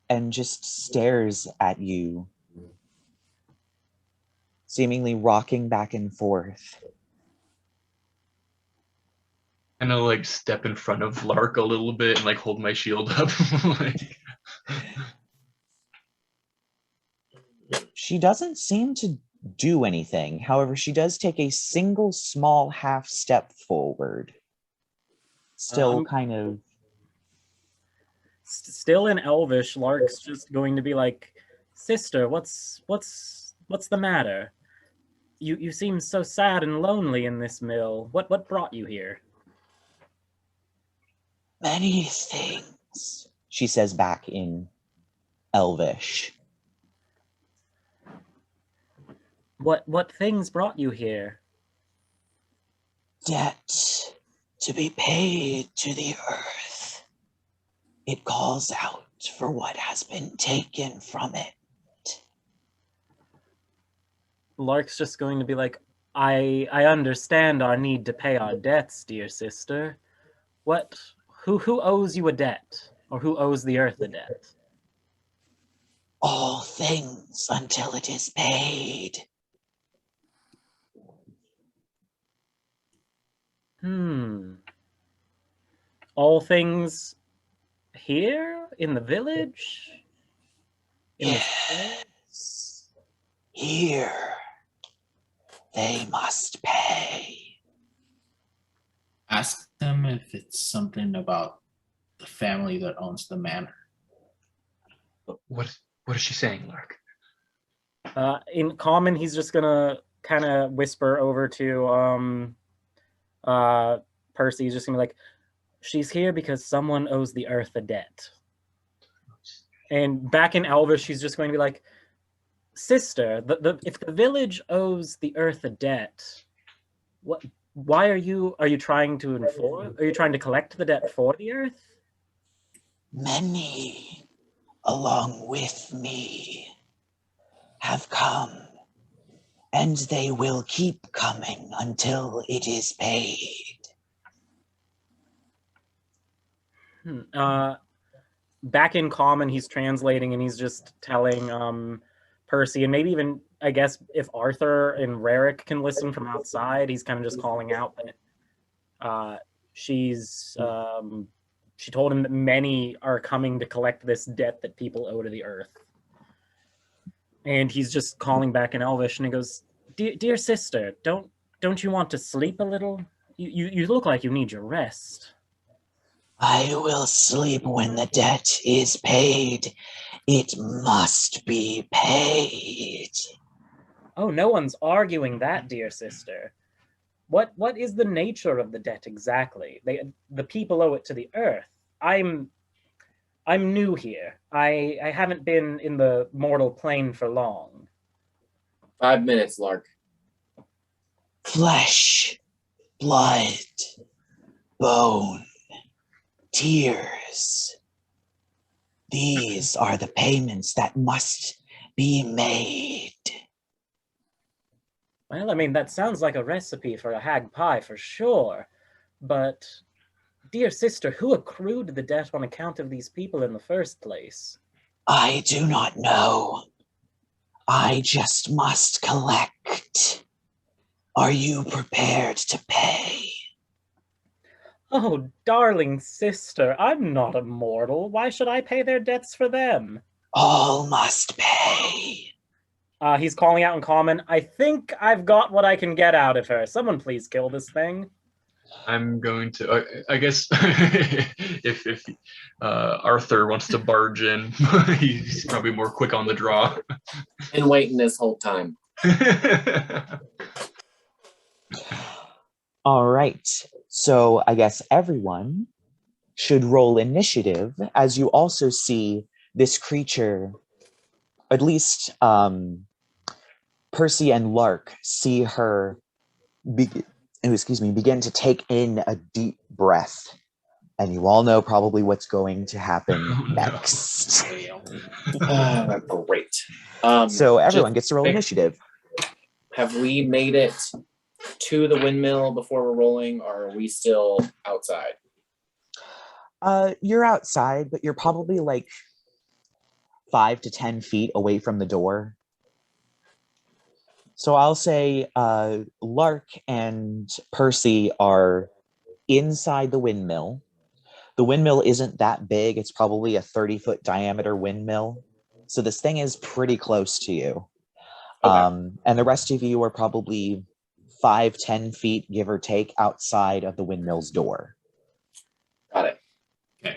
and just stares at you, seemingly rocking back and forth. I'm gonna like step in front of Lark a little bit and like hold my shield up. Like... She doesn't seem to do anything. However, she does take a single small half step forward. Still kind of... Still in Elvish, Lark's just going to be like, "Sister, what's the matter? You seem so sad and lonely in this mill. What brought you here?" Many things, she says back in Elvish. What things brought you here? Debt to be paid to the earth. It calls out for what has been taken from it. Lark's just going to be like, I understand our need to pay our debts, dear sister. Who owes you a debt? Or who owes the earth a debt? All things until it is paid. All things here? In the village? Yes. Here. They must pay. Ask them if it's something about the family that owns the manor. What is she saying, Lark? In common, he's just gonna kind of whisper over to Percy. He's just gonna be like, "She's here because someone owes the earth a debt." And back in Elvish, she's just going to be like, "Sister, if the village owes the earth a debt, why are you trying to enforce? Are you trying to collect the debt for the earth?" Many, along with me, have come, and they will keep coming until it is paid. Back in common, he's translating and he's just telling Percy, and maybe even, I guess, if Arthur and Rerek can listen from outside, he's kind of just calling out that she told him that many are coming to collect this debt that people owe to the earth. And he's just calling back in Elvish, and he goes, Dear sister, don't you want to sleep a little? You look like you need your rest." I will sleep when the debt is paid. It must be paid. "Oh, no one's arguing that, dear sister. What is the nature of the debt exactly? The people owe it to the earth. I'm new here. I haven't been in the mortal plane for long." 5 minutes, Lark. Flesh, blood, bone, tears. These are the payments that must be made. Well, I mean, that sounds like a recipe for a hag pie for sure. But, dear sister, who accrued the debt on account of these people in the first place? I do not know. I just must collect. Are you prepared to pay? "Oh, darling sister, I'm not a mortal. Why should I pay their debts for them?" All must pay. He's calling out in common. I think I've got what I can get out of her. Someone please kill this thing. I'm going to. I guess if Arthur wants to barge in, he's probably more quick on the draw. Been waiting this whole time. All right. So I guess everyone should roll initiative as you also see this creature, at least Percy and Lark see her begin to take in a deep breath. And you all know probably what's going to happen next. Great. So everyone gets to roll initiative. Have we made it to the windmill before we're rolling, or are we still outside? You're outside, but you're probably like 5 to 10 feet away from the door. So I'll say Lark and Percy are inside the windmill. The windmill isn't that big. It's probably a 30-foot diameter windmill. So this thing is pretty close to you. Okay. And the rest of you are probably 5-10 feet, give or take, outside of the windmill's door. Got it. Okay.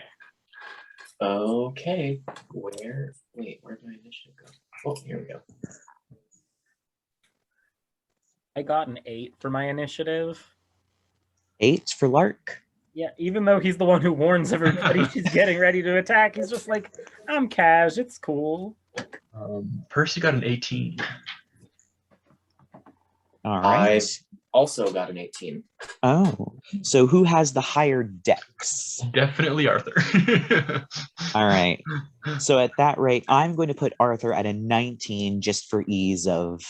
Okay. Where'd my initiative go? Oh, here we go. I got an 8 for my initiative. 8 for Lark? Yeah, even though he's the one who warns everybody he's getting ready to attack, he's just like, I'm cash, it's cool. Percy got an 18. All right. I also got an 18. Oh, so who has the higher dex? Definitely Arthur. All right. So at that rate, I'm going to put Arthur at a 19 just for ease of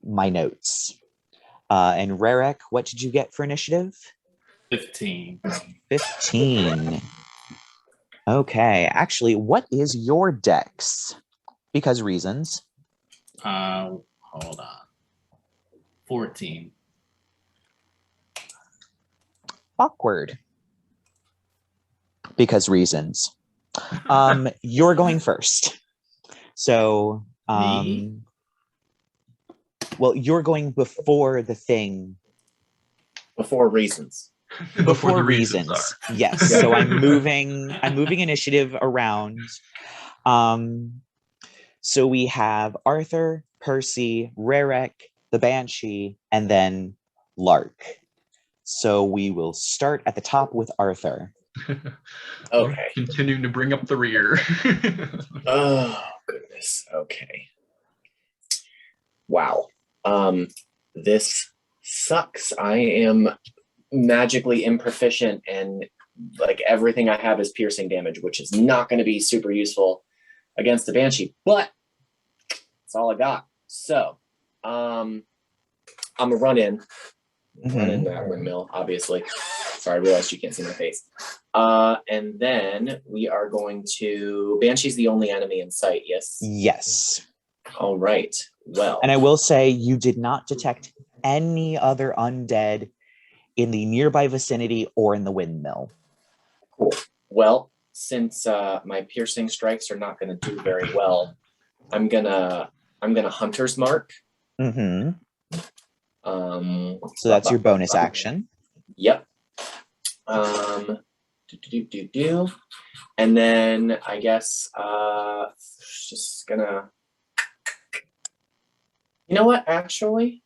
my notes. And Rerek, what did you get for initiative? 15. 15. Okay. Actually, what is your dex? Because reasons. Hold on. 14. Awkward. Because reasons. You're going first. So, Me? well, you're going before the thing. Before reasons. Before the reasons. Yes. So I'm moving initiative around. So we have Arthur, Percy, Rerek, the Banshee, and then Lark. So we will start at the top with Arthur. Okay. Continuing to bring up the rear. Oh, goodness. Okay. Wow. This sucks. I am magically improficient, and like everything I have is piercing damage, which is not going to be super useful against the Banshee, but that's all I got. So I'm gonna run in that windmill, obviously. Sorry, I realized you can't see my face. And then we are going to Banshee's the only enemy in sight, yes? Yes. All right. Well, and I will say you did not detect any other undead in the nearby vicinity or in the windmill. Cool. Well, since my piercing strikes are not going to do very well, I'm gonna Hunter's Mark. Mm-hmm. So that's your bonus action. Yep. And then I guess just gonna. You know what? Actually,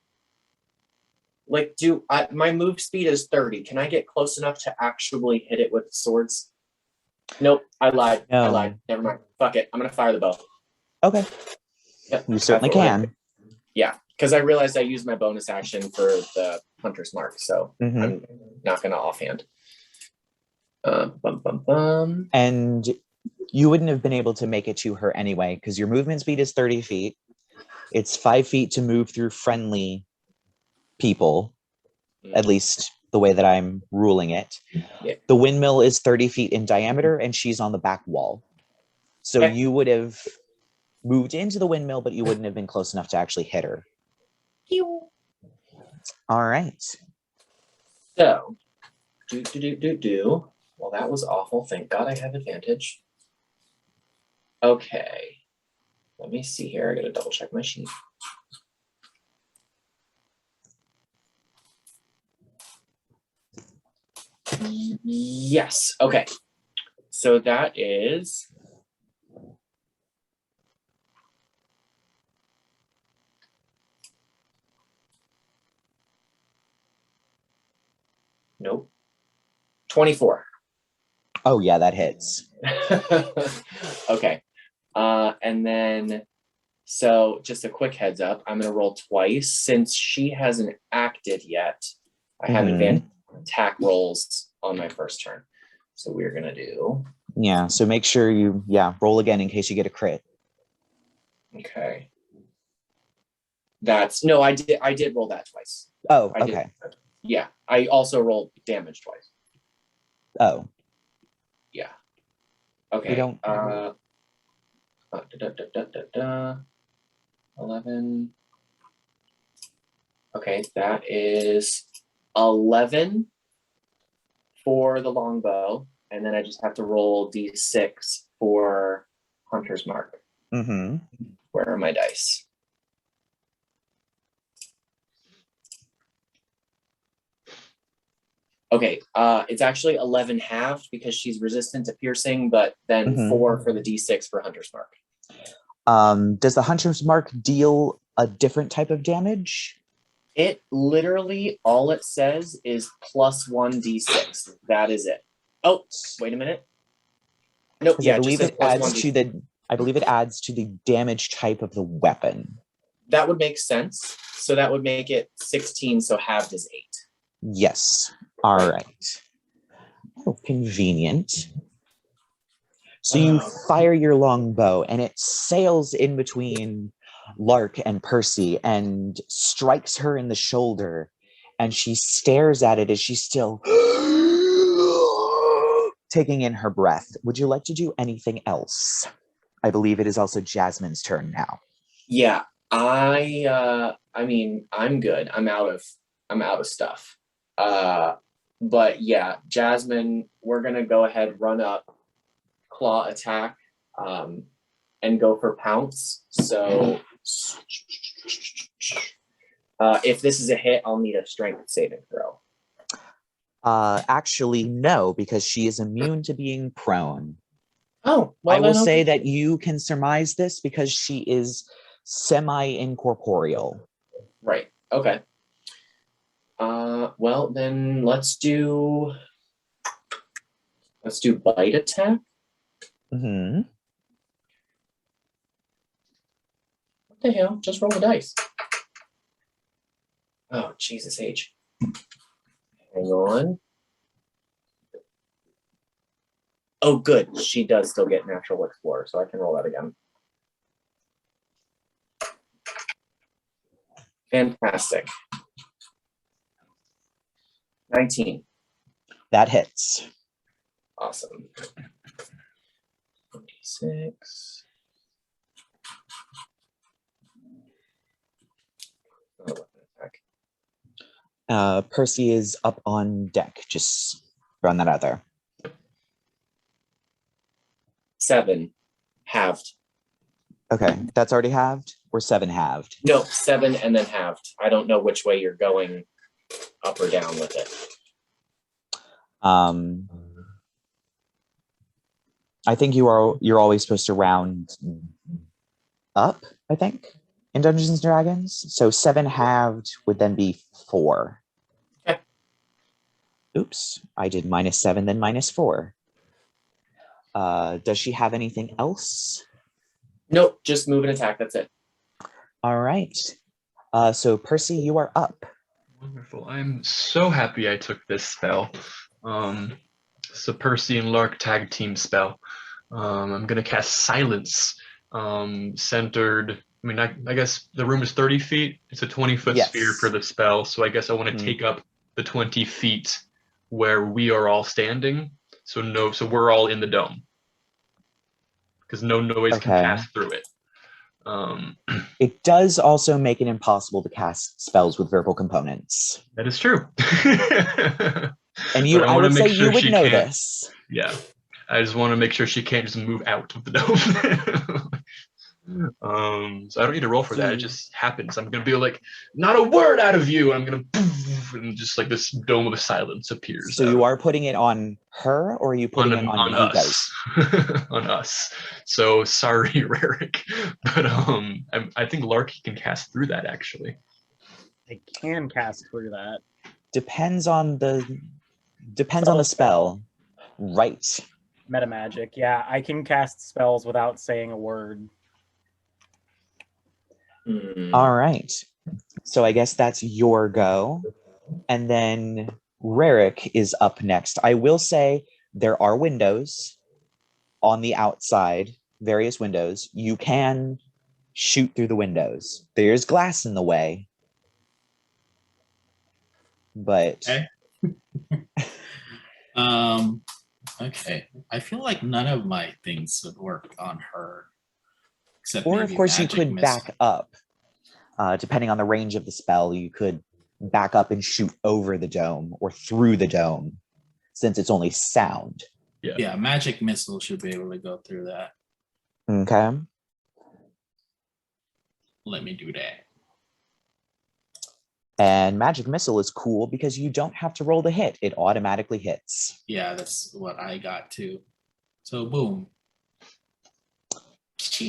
like, my move speed is 30. Can I get close enough to actually hit it with the swords? Nope, I lied. No. I lied. Never mind. Fuck it. I'm gonna fire the bow. Okay. Yep. You certainly can. Yeah, because I realized I used my bonus action for the Hunter's Mark, so I'm not gonna offhand. And you wouldn't have been able to make it to her anyway, because your movement speed is 30 feet. It's 5 feet to move through friendly people, at least the way that I'm ruling it. Yeah. The windmill is 30 feet in diameter, and she's on the back wall. So you would have moved into the windmill, but you wouldn't have been close enough to actually hit her. All right. So, well, that was awful. Thank God I have advantage. Okay. Let me see here. I gotta double check my sheet. Yes. Okay. So that is nope. 24. Oh yeah, that hits. Okay. And then, so just a quick heads up, I'm gonna roll twice. Since she hasn't acted yet, I have advanced attack rolls on my first turn. So we're gonna do. Yeah, so make sure you roll again in case you get a crit. Okay. That's no, I did roll that twice. Oh, I okay. did. Yeah. I also rolled damage twice. Oh. Yeah. Okay. We don't 11. Okay, that is 11 for the longbow, and then I just have to roll d6 for Hunter's Mark. Mm-hmm. Where are my dice? Okay, it's actually 11 halved because she's resistant to piercing, but then 4 for the d6 for Hunter's Mark. Does the Hunter's Mark deal a different type of damage? It literally, all it says is +1 d6. That is it. Oh, wait a minute. Nope. Yeah, I believe it adds to the. I believe it adds to the damage type of the weapon. That would make sense. So that would make it 16. So halved is 8. Yes. All right. Oh, convenient. So you fire your longbow, and it sails in between Lark and Percy and strikes her in the shoulder, and she stares at it as she's still taking in her breath. Would you like to do anything else? I believe it is also Jasmine's turn now. Yeah, I mean, I'm good. I'm out of stuff. But yeah, Jasmine, we're gonna go ahead, run up, claw attack, and go for pounce. So if this is a hit, I'll need a strength saving throw. Actually, no, because she is immune to being prone. Oh, well, I will say that you can surmise this because she is semi-incorporeal. Right. Okay. Well, then let's do bite attack. Mm-hmm. What the hell? Just roll the dice. Oh, Jesus H. Hang on. Oh, good. She does still get natural explorer, so I can roll that again. Fantastic. 19. That hits. Awesome. 26. Percy is up on deck. Just run that out there. 7 halved. Okay, that's already halved or 7 halved? No, 7 and then halved. I don't know which way you're going, up or down with it. I think you're always supposed to round up, I think, in Dungeons and Dragons. So 7 halved would then be 4. Okay. Oops, I did -7, then -4. Does she have anything else? Nope, just move and attack. That's it. All right. So Percy, you are up. Wonderful. I'm so happy I took this spell. It's a Percy and Lark tag team spell. I'm going to cast Silence, centered. I mean, I guess the room is 30 feet. It's a 20-foot sphere for the spell. So I guess I want to take up the 20 feet where we are all standing. So we're all in the dome. Because no noise can pass through it. It does also make it impossible to cast spells with verbal components. That is true. And I would say you would know this. Yeah. I just want to make sure she can't just move out of the dome. So I don't need to roll for that. It just happens. I'm gonna be like, not a word out of you. I'm gonna poof, and just like this dome of silence appears. So you are putting it on her, or are you putting it on you guys? us, on us. So sorry, Rerek, but I think Lark can cast through that actually. I can cast through that. Depends on the spell. Right. Meta magic. Yeah, I can cast spells without saying a word. All right. So I guess that's your go. And then Rerek is up next. I will say there are windows on the outside, various windows. You can shoot through the windows. There's glass in the way. But Okay. Okay. I feel like none of my things would work on her. Except or of maybe course you magic could missile. back up. Depending on the range of the spell, you could back up and shoot over the dome or through the dome, since it's only sound. Yeah, magic missile should be able to go through that. Okay. Let me do that. And magic missile is cool because you don't have to roll the hit. It automatically hits. Yeah, that's what I got too. So boom.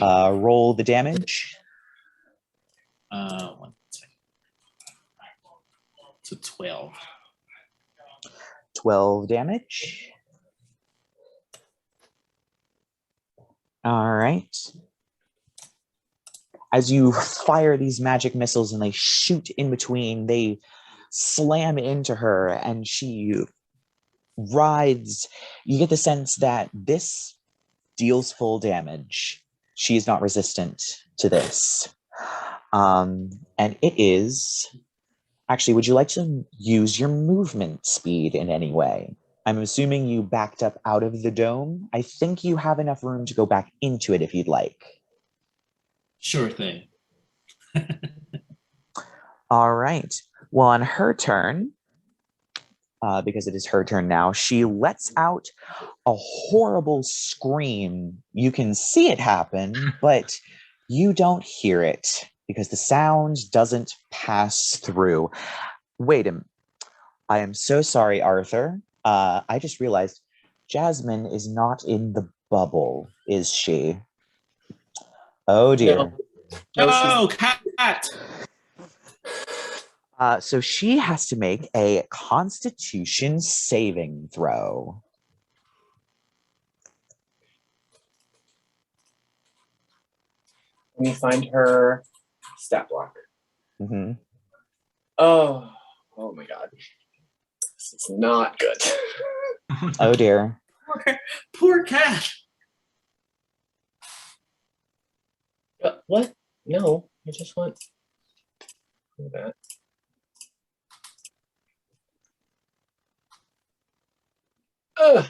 Roll the damage. 1 second. It's a 12. 12 damage. All right. As you fire these magic missiles and they shoot in between, they slam into her and she writhes. You get the sense that this deals full damage. She is not resistant to this. And it is... Actually, would you like to use your movement speed in any way? I'm assuming you backed up out of the dome. I think you have enough room to go back into it if you'd like. Sure thing. All right. Well, on her turn, because it is her turn now, she lets out a horrible scream. You can see it happen, but you don't hear it because the sound doesn't pass through. Wait a minute. I am so sorry, Arthur. I just realized Jasmine is not in the bubble, is she? Oh dear. No, cat! So she has to make a Constitution saving throw. Let me find her stat block. Mm-hmm. Oh my god. This is not good. Oh dear. Poor cat. What? No, I just want that. Ugh.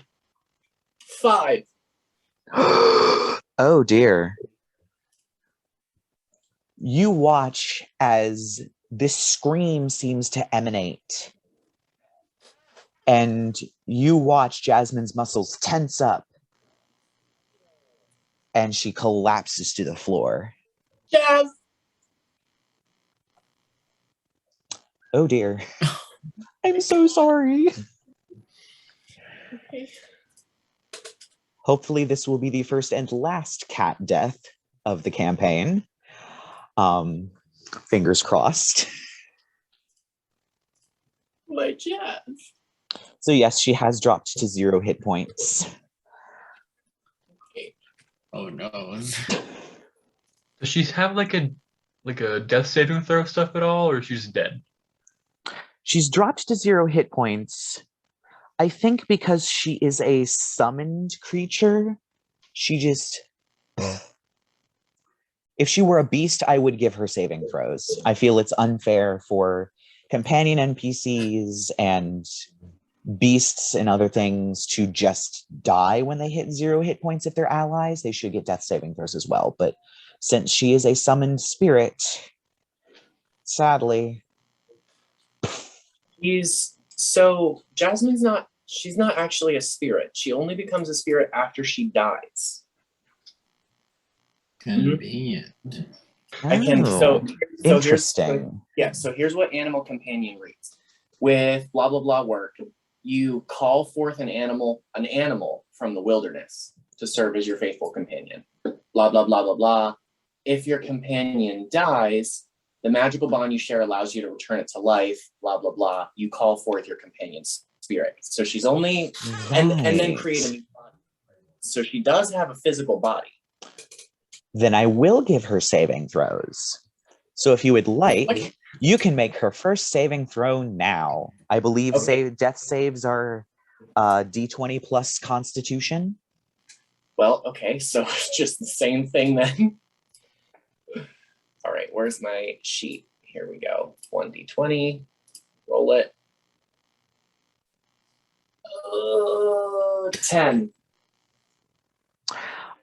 5. Oh dear. You watch as this scream seems to emanate. And you watch Jasmine's muscles tense up. And she collapses to the floor. Jazz! Oh dear. I'm so sorry. Okay. Hopefully this will be the first and last cat death of the campaign. Fingers crossed. My Jazz. So yes, she has dropped to 0 hit points. Oh no. Does she have like a death saving throw stuff at all, or she's dead? She's dropped to 0 hit points. I think because she is a summoned creature, she just... If she were a beast, I would give her saving throws. I feel it's unfair for companion NPCs and beasts and other things to just die when they hit 0 hit points if they're allies. They should get death saving throws as well. But since she is a summoned spirit, sadly... Jasmine's she's not actually a spirit. She only becomes a spirit after she dies. Convenient. I can so Interesting. here's what animal companion reads. With blah blah blah work, you call forth an animal from the wilderness to serve as your faithful companion. Blah blah blah blah blah. If your companion dies, the magical bond you share allows you to return it to life. Blah blah blah. You call forth your companion's spirit. So she's only and then create a new body. So she does have a physical body. Then I will give her saving throws. So if you would like, you can make her first saving throw now. I believe death saves are D20 plus Constitution. Well, okay, so it's just the same thing then. All right, where's my sheet? Here we go. 1d20. Roll it. 10.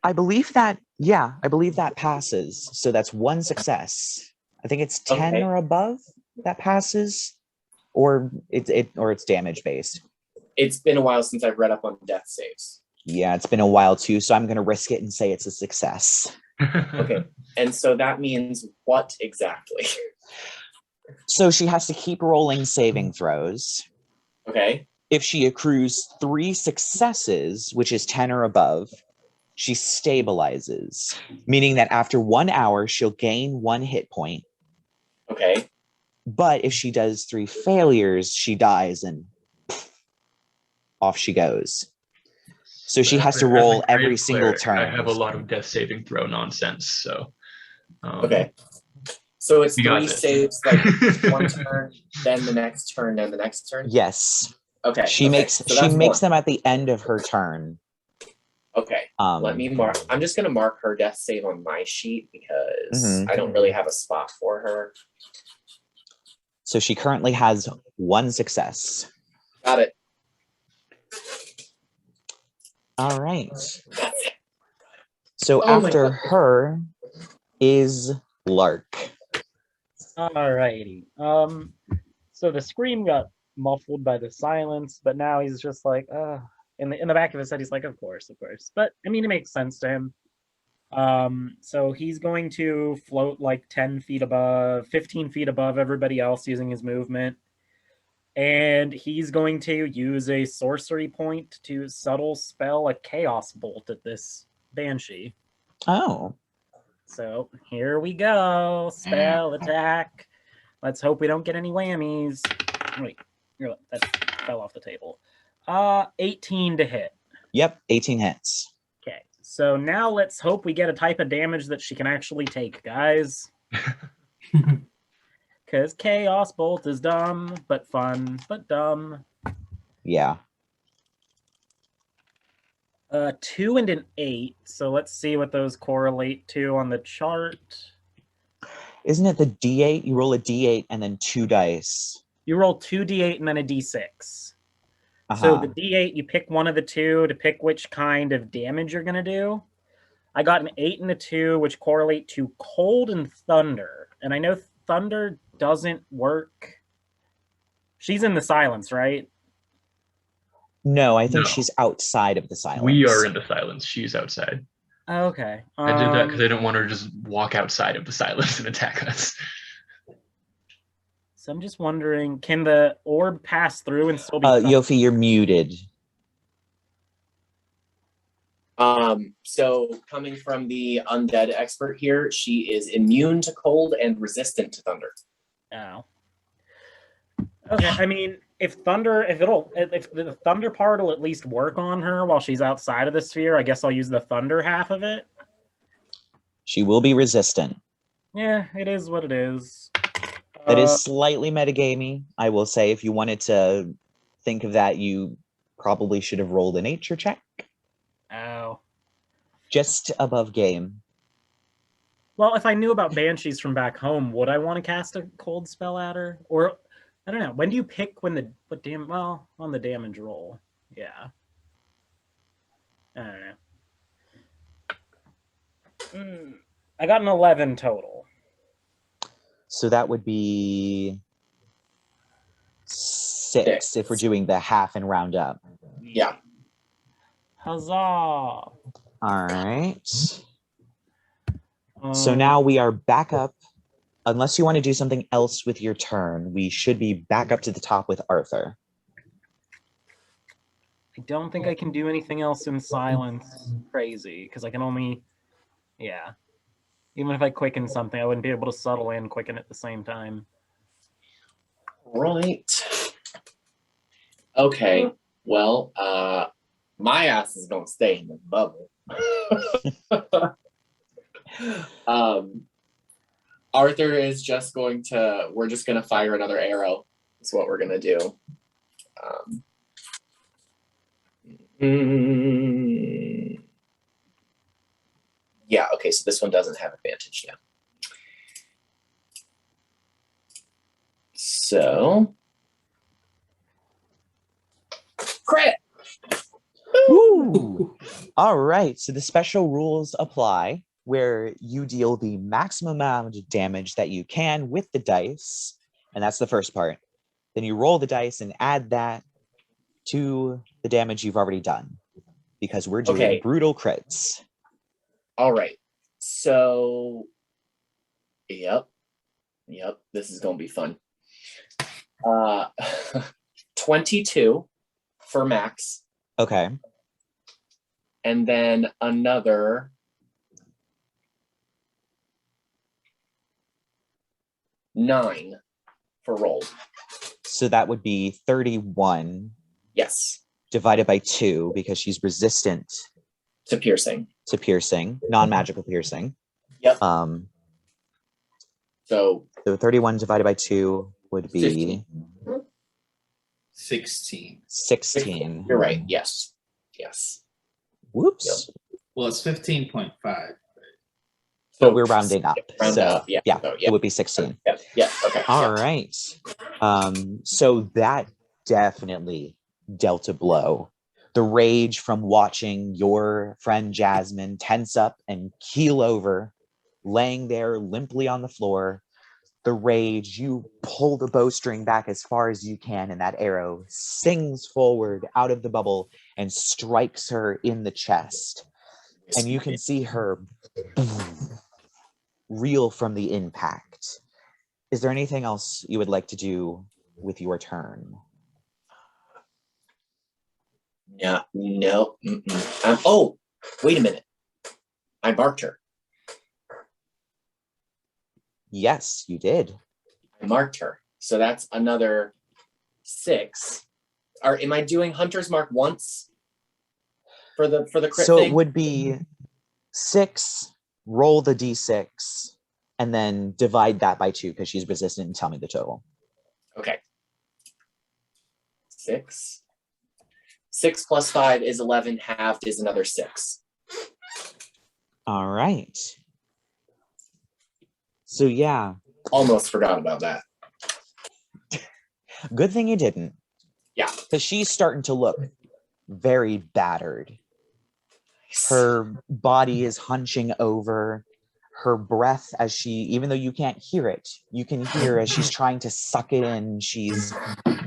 I believe that passes. So that's one success. I think it's 10 or above that passes, or it's damage based. It's been a while since I've read up on death saves. Yeah, it's been a while too, so I'm going to risk it and say it's a success. Okay, and so that means what exactly? So she has to keep rolling saving throws. Okay. If she accrues 3 successes, which is 10 or above, she stabilizes, meaning that after 1 hour, she'll gain 1 hit point. Okay. But if she does 3 failures, she dies and off she goes. So she has to roll every single turn. I have a lot of death saving throw nonsense, so. Okay. So it's 3 saves, like one turn. turn, then the next turn, then the next turn? Yes. Okay. She makes them at the end of her turn. Okay. Let me mark. I'm just going to mark her death save on my sheet because I don't really have a spot for her. So she currently has 1 success. Got it. All right. So after her is Lark. Alrighty. So the scream got muffled by the silence, but now he's just like, in the back of his head, he's like, of course. But I mean, it makes sense to him. So he's going to float like 10 feet above, 15 feet above everybody else using his movement. And he's going to use a sorcery point to subtle spell a chaos bolt at this banshee. Oh. So here we go. Spell attack. Let's hope we don't get any whammies. Wait, that fell off the table. 18 to hit. Yep, 18 hits. Okay, so now let's hope we get a type of damage that she can actually take, guys. Because Chaos Bolt is dumb, but fun, but dumb. Yeah. 2 and an 8. So let's see what those correlate to on the chart. Isn't it the D8? You roll a D8 and then 2 dice. You roll 2 D8 and then a D6. So the D8, you pick one of the 2 to pick which kind of damage you're going to do. I got an 8 and a 2, which correlate to cold and thunder. And I know thunder doesn't work. She's in the silence, right? No, I think she's outside of the silence. We are in the silence. She's outside. Okay. I did that because I didn't want her to just walk outside of the silence and attack us. So I'm just wondering, can the orb pass through and still be... Yofi, you're muted. So coming from the undead expert here, she is immune to cold and resistant to thunder. Oh. Okay, I mean, if the thunder part will at least work on her while she's outside of the sphere, I guess I'll use the thunder half of it. She will be resistant. Yeah, it is what it is. That is slightly metagamey, I will say. If you wanted to think of that, you probably should have rolled a nature check. Oh. Just above game. Well, if I knew about banshees from back home, would I want to cast a cold spell at her? Or, I don't know, when do you pick on the damage roll. Yeah. I don't know. I got an 11 total. So that would be 6 if we're doing the half and round up. Yeah. Huzzah! All right. So now we are back up. Unless you want to do something else with your turn, we should be back up to the top with Arthur. I don't think I can do anything else in silence. Crazy, because I can only, yeah. Even if I quicken something, I wouldn't be able to subtle and quicken at the same time. Right. Okay. Well, my ass is gonna stay in the bubble. Arthur is just going to. We're just gonna fire another arrow. That's what we're gonna do. Yeah. Okay. So this one doesn't have advantage now. So. Crit! Woo! All right, so the special rules apply where you deal the maximum amount of damage that you can with the dice, and that's the first part. Then you roll the dice and add that to the damage you've already done, because we're doing brutal crits. All right, so, yep, this is gonna be fun. 22 for max. Okay. And then another 9 for roll. So that would be 31. Yes. Divided by 2 because she's resistant to piercing. Non-magical piercing. Yep. So 31 divided by 2 would be 16. 16. You're right. Yes. Whoops. Yep. Well, it's 15.5. But we're rounding up. Round so up. Yeah. It would be 16. Yeah. Okay. All right. So that definitely dealt a blow. The rage from watching your friend Jasmine tense up and keel over, laying there limply on the floor. The rage, you pull the bowstring back as far as you can, and that arrow sings forward out of the bubble and strikes her in the chest. And you can see her reel from the impact. Is there anything else you would like to do with your turn? Yeah, no. Oh, wait a minute. I marked her. Yes, you did. I marked her. So that's another 6. Am I doing Hunter's Mark once for the crit so thing? It would be 6, roll the d6, and then divide that by 2 because she's resistant, and tell me the total. Okay. 6. 6 plus 5 is 11. Halved is another 6. All right. So yeah. Almost forgot about that. Good thing you didn't. Yeah. Because she's starting to look very battered. Her body is hunching over. Her breath, as she, even though you can't hear it, you can hear as she's trying to suck it in. She's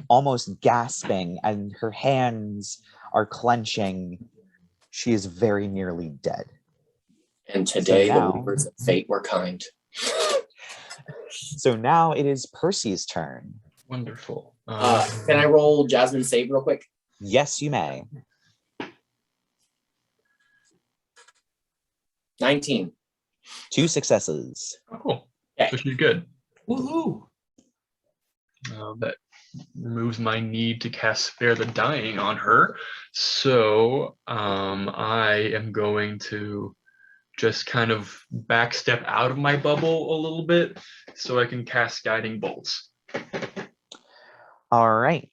almost gasping, and her hands are clenching. She is very nearly dead. And today, So now, the weavers of fate were kind. So now it is Percy's turn. Wonderful. Can I roll Jasmine's save real quick? Yes, you may. 19. 2 successes. Oh, cool. Okay. So she's good. Woohoo! That removes my need to cast Spare the Dying on her. So I am going to just kind of backstep out of my bubble a little bit so I can cast Guiding Bolts. All right.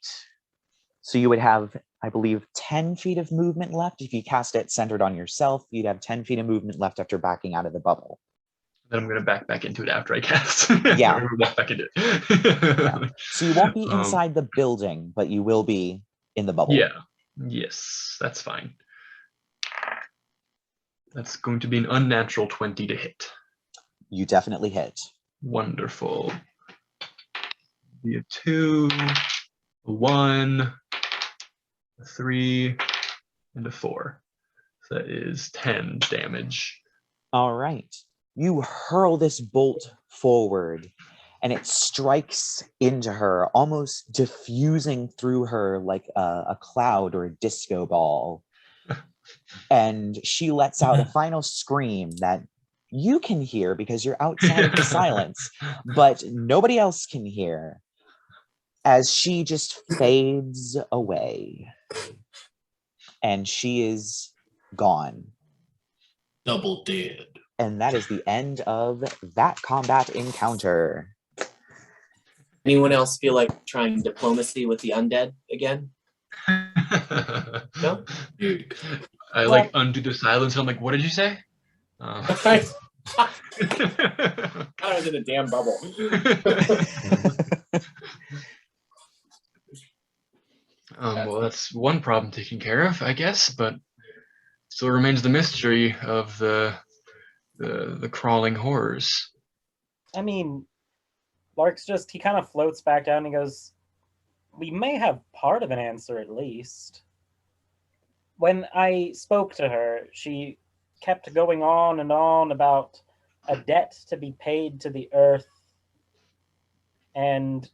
So you would have, I believe, 10 feet of movement left. If you cast it centered on yourself, you'd have 10 feet of movement left after backing out of the bubble. Then I'm going to back into it after I cast. Yeah. Back into it. Yeah. So you won't be inside the building, but you will be in the bubble. Yeah. Yes, that's fine. That's going to be an unnatural 20 to hit. You definitely hit. Wonderful. Be a 2, a 1, a 3, and a 4. So that is 10 damage. All right. you hurl this bolt forward, and it strikes into her, almost diffusing through her like a cloud or a disco ball. And she lets out a final scream that you can hear because you're outside of the silence, but nobody else can hear, as she just fades away. And she is gone. Double dead. And that is the end of that combat encounter. Anyone else feel like trying diplomacy with the undead again? No? Dude. I like undo the silence. I'm like, what did you say? I was in a damn bubble. Well, that's one problem taken care of, I guess, but still remains the mystery of the crawling horrors. I mean, Lark's just, he kind of floats back down and he goes, we may have part of an answer at least. When I spoke to her, she kept going on and on about a debt to be paid to the earth. And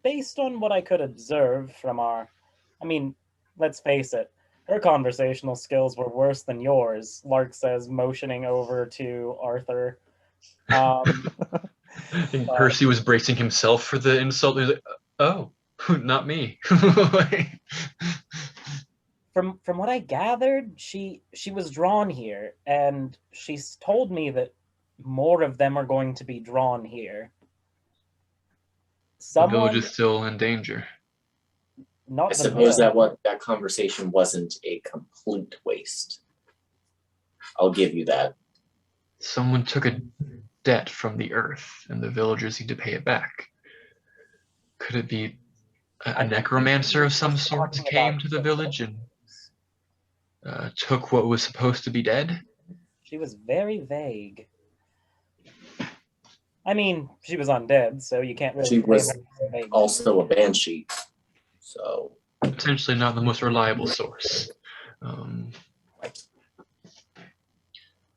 based on what I could observe from our, I mean, let's face it, her conversational skills were worse than yours, Lark says, motioning over to Arthur. I think Percy was bracing himself for the insult. He was like, oh, not me. From what I gathered, she was drawn here, and she's told me that more of them are going to be drawn here. The village is still in danger. Not I suppose that conversation wasn't a complete waste. I'll give you that. Someone took a debt from the earth, and the villagers need to pay it back. Could it be a necromancer of some sort came to the village and took what was supposed to be dead? She was very vague. I mean, she was undead, so you can't really. She was also a banshee, so potentially not the most reliable source.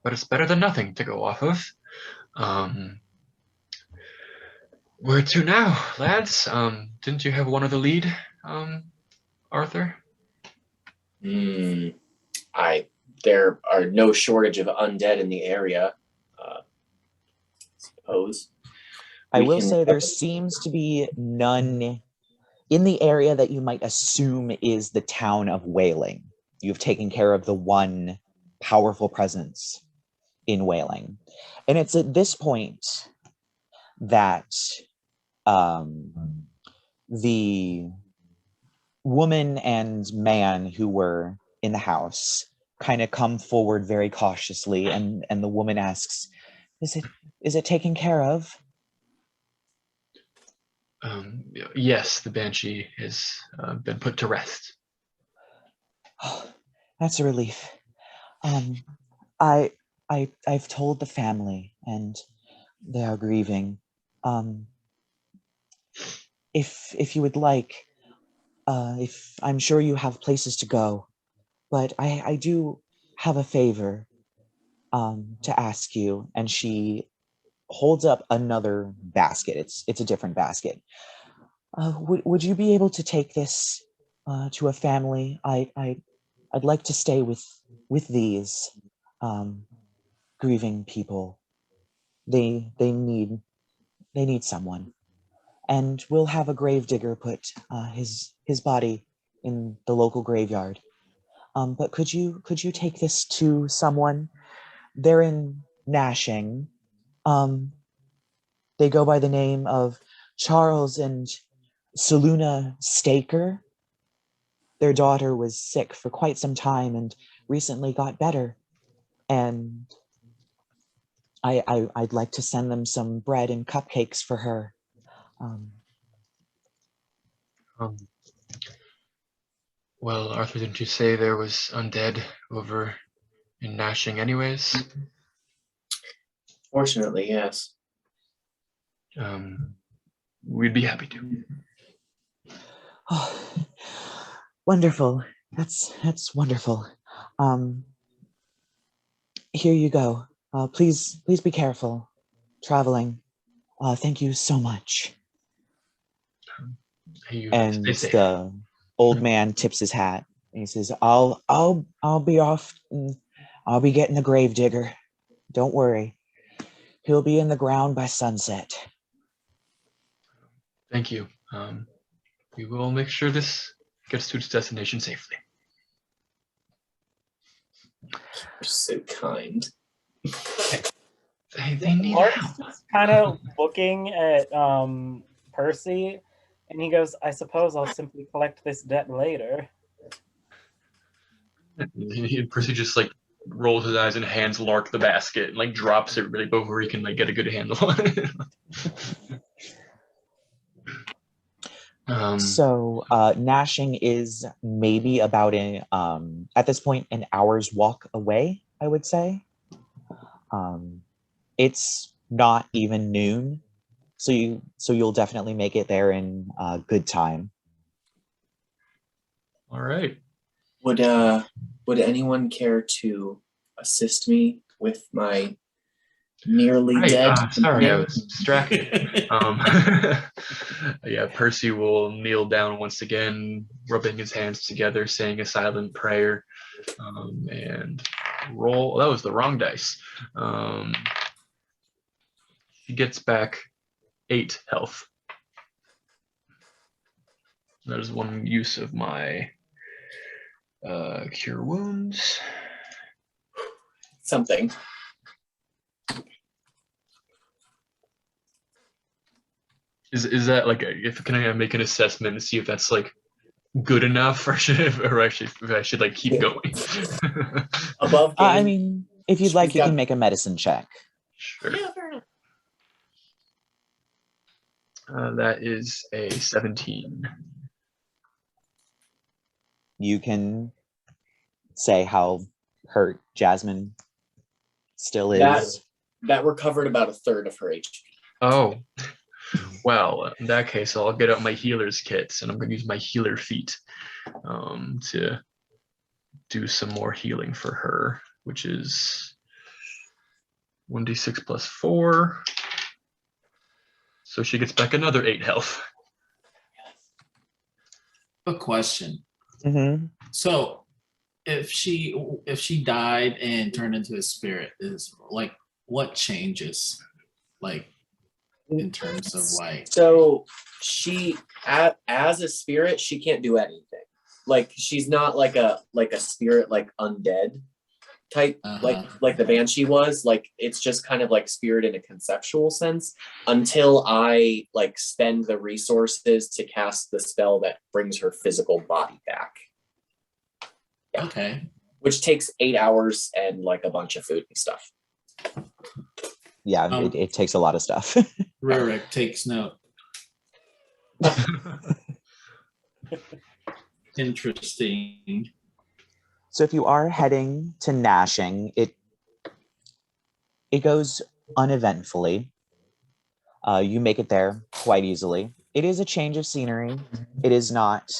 But it's better than nothing to go off of. Where to now, lads? Didn't you have one of the lead, Arthur? There are no shortage of undead in the area. Suppose. I will say there seems to be none in the area that you might assume is the town of Wailing. You've taken care of the one powerful presence in Wailing. And it's at this point that the woman and man who were in the house kind of come forward very cautiously, and the woman asks, is it taken care of? Yes, the banshee has been put to rest. Oh, that's a relief. I've told the family, and they are grieving. If you would like, if I'm sure you have places to go, but I do have a favor to ask you. And she holds up another basket. It's a different basket. Would you be able to take this to a family? I'd like to stay with these grieving people. They need someone, and we'll have a gravedigger put his body in the local graveyard. But could you take this to someone? They're in Nashing. They go by the name of Charles and Saluna Staker. Their daughter was sick for quite some time and recently got better. And I'd like to send them some bread and cupcakes for her. Well, Arthur, didn't you say there was undead over in Nashing anyways? Fortunately, yes. We'd be happy to. Oh, wonderful. That's wonderful. Here you go. Please be careful traveling. Thank you so much. You And stay safe. the old man tips his hat and he says, I'll be off. I'll be getting the grave digger. Don't worry. He'll be in the ground by sunset. Thank you. We will make sure this gets to its destination safely. You're so kind. They need Lark's help. just kind of looking at Percy, and he goes, I suppose I'll simply collect this debt later. And Percy just like rolls his eyes and hands Lark the basket and like drops it really before he can like get a good handle on it. So Nashing is maybe about at this point an hour's walk away, I would say. It's not even noon, so you'll definitely make it there in good time. All right. Would anyone care to assist me with my nearly dead? Sorry, I was distracted. Yeah, Percy will kneel down once again, rubbing his hands together, saying a silent prayer, and roll. That was the wrong dice. He gets back 8 health. That is one use of my cure wounds. Something. Is that like can I make an assessment and see if that's like good enough, or I should like keep going? Above. I mean, if you'd like, you got- can make a medicine check. Sure. That is a 17. You can say how hurt Jasmine still is. That recovered about a third of her HP. Oh, well, in that case, I'll get out my healer's kits and I'm going to use my healer feat to do some more healing for her, which is 1d6 plus 4. So she gets back another 8 health. A question. Mm-hmm. So, if she died and turned into a spirit, is like what changes, like in terms of like? So she, as a spirit, she can't do anything. Like she's not like a spirit like undead type, like the banshee was. Like it's just kind of like spirit in a conceptual sense until I like spend the resources to cast the spell that brings her physical body back. Yeah. Okay. Which takes 8 hours and like a bunch of food and stuff. Yeah, it takes a lot of stuff. Rerek takes note. Interesting. So if you are heading to Nashing, it goes uneventfully. You make it there quite easily. It is a change of scenery. It is not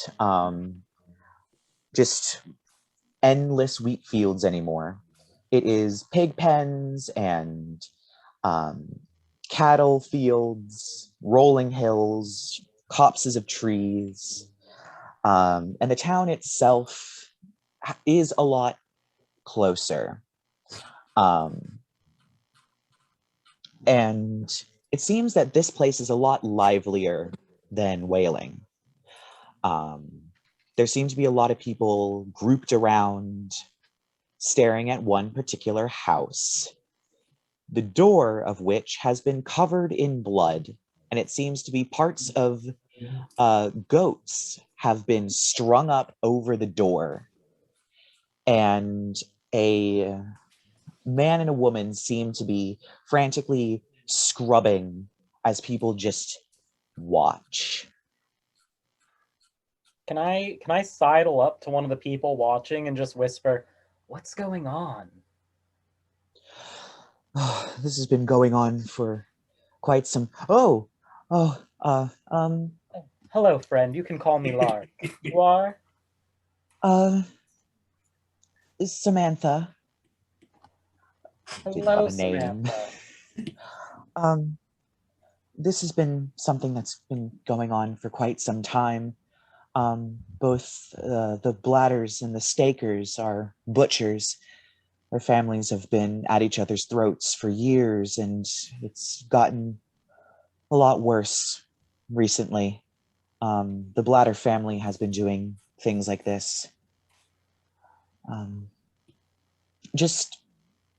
just endless wheat fields anymore. It is pig pens and cattle fields, rolling hills, copses of trees. And the town itself is a lot closer. And it seems that this place is a lot livelier than Wailing. There seem to be a lot of people grouped around, staring at one particular house, the door of which has been covered in blood, and it seems to be parts of goats have been strung up over the door, and a man and a woman seem to be frantically scrubbing as people just watch. Can I sidle up to one of the people watching and just whisper, "What's going on?" This has been going on for quite some. Hello, friend. You can call me Lark. You are? Samantha. Didn't Hello, have a name. Samantha. This has been something that's been going on for quite some time. Both the Bladders and the Stakers are butchers. Their families have been at each other's throats for years, and it's gotten a lot worse recently. The Bladder family has been doing things like this. Just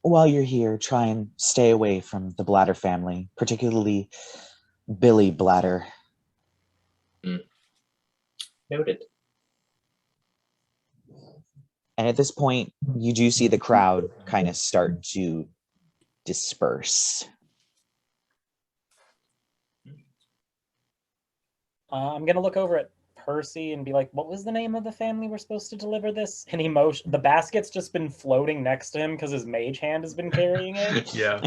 while you're here, try and stay away from the Bladder family, particularly Billy Bladder. Noted. And at this point, you do see the crowd kind of start to disperse. I'm gonna look over at Percy and be like, "What was the name of the family we're supposed to deliver this?" And he the basket's just been floating next to him because his mage hand has been carrying it. Yeah.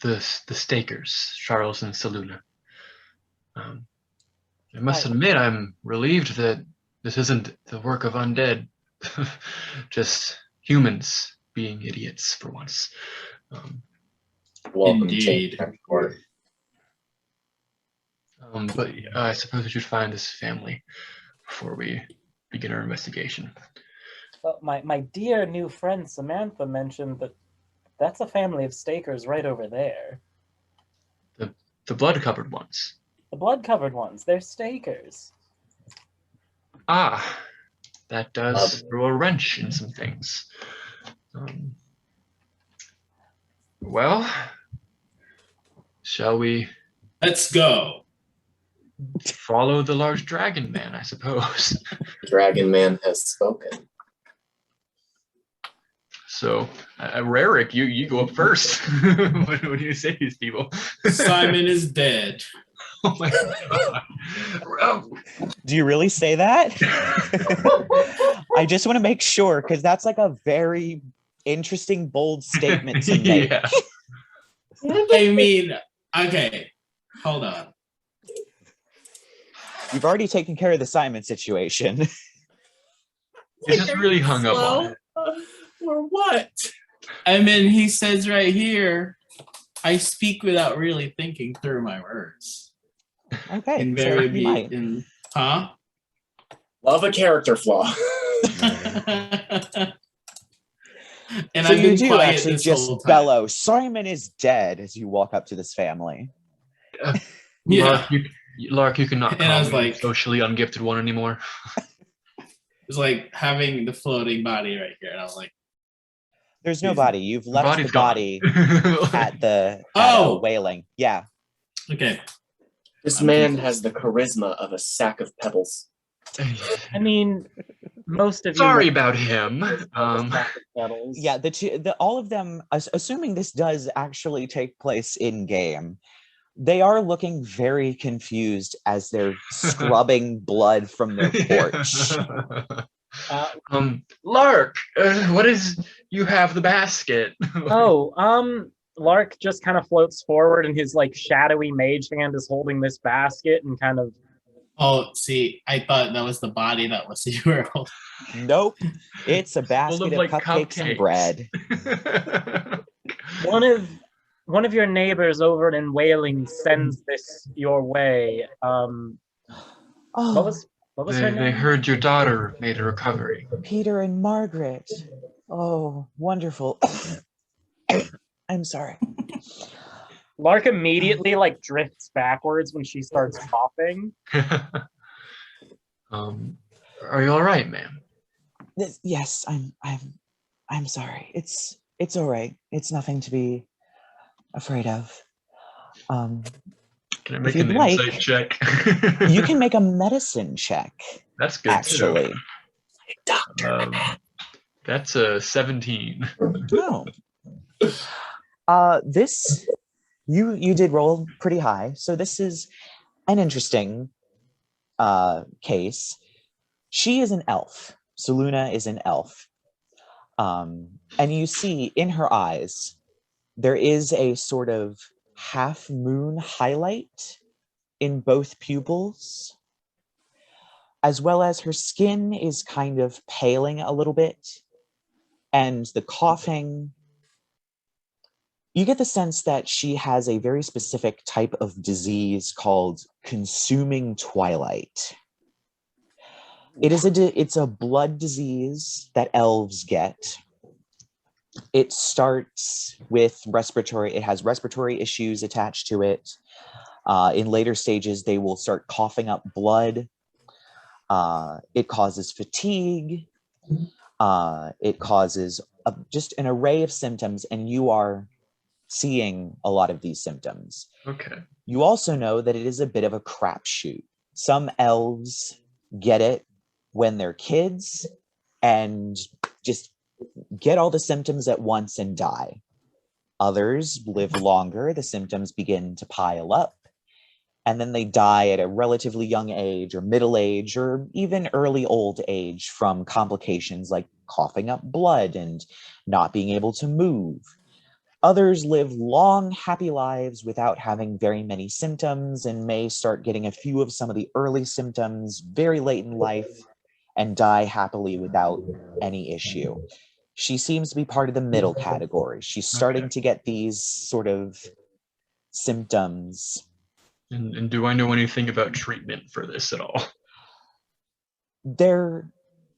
The Stakers, Charles and Saluna. I must admit, I'm relieved that this isn't the work of undead, just humans being idiots for once. Welcome, Indeed. But I suppose we should find this family before we begin our investigation. Well, my dear new friend Samantha mentioned that that's a family of Stakers right over there. The blood-covered ones. The blood-covered ones, they're Stakers. Ah, that does throw a wrench in some things. Well, shall we? Let's go. Follow the large dragon man, I suppose. Dragon man has spoken. So, Rerek, you go up first. What do you say to these people? Simon is dead. Oh my god. Do you really say that? I just want to make sure, because that's like a very interesting, bold statement to make. Yeah. I mean, okay, hold on. You've already taken care of the Simon situation. He's just really hung up on it. Or what? I mean, he says right here, I speak without really thinking through my words. Okay, And so very you might. huh? Love a character flaw. And So I've you been do quiet actually this just whole time. bellow, Simon is dead, as you walk up to this family. Yeah. Lark, you cannot And I call was me like- the socially ungifted one anymore. It's like having the floating body right here. And I was like, There's no Jesus. body. You've left body's the body gone. at the Oh! Wailing. Yeah. okay. This I'm man confused. has the charisma of a sack of pebbles. I mean, most of Sorry you about him. Yeah, all of them, assuming this does actually take place in game, they are looking very confused as they're scrubbing blood from their porch. Lark, what is? You have the basket. Lark just kind of floats forward, and his like shadowy mage hand is holding this basket, and kind of. Oh, see, I thought that was the body that was you were holding. Nope, it's a basket of like, cupcakes and bread. One of your neighbors over in Wailing sends this your way. What was her name? They heard your daughter made a recovery. Peter and Margaret. Oh, wonderful. I'm sorry. Lark immediately like drifts backwards when she starts coughing. Are you all right, ma'am? Yes, I'm sorry. It's all right. It's nothing to be afraid of. Can I make you'd an like, insight check? You can make a medicine check. That's good. Actually. That's a 17. No. This you did roll pretty high, so this is an interesting case. She is an elf. Saluna is an elf. And you see in her eyes there is a sort of half moon highlight in both pupils, as well as her skin is kind of paling a little bit, and the coughing You get the sense that she has a very specific type of disease called consuming twilight. It's a blood disease that elves get. It starts with it has respiratory issues attached to it. In later stages, they will start coughing up blood. It causes fatigue. It causes just an array of symptoms, and you are seeing a lot of these symptoms. Okay. You also know that it is a bit of a crapshoot. Some elves get it when they're kids and just get all the symptoms at once and die. Others live longer, the symptoms begin to pile up, and then they die at a relatively young age or middle age or even early old age from complications like coughing up blood and not being able to move. Others live long, happy lives without having very many symptoms and may start getting a few of some of the early symptoms very late in life and die happily without any issue. She seems to be part of the middle category. She's starting to get these sort of symptoms. And do I know anything about treatment for this at all? There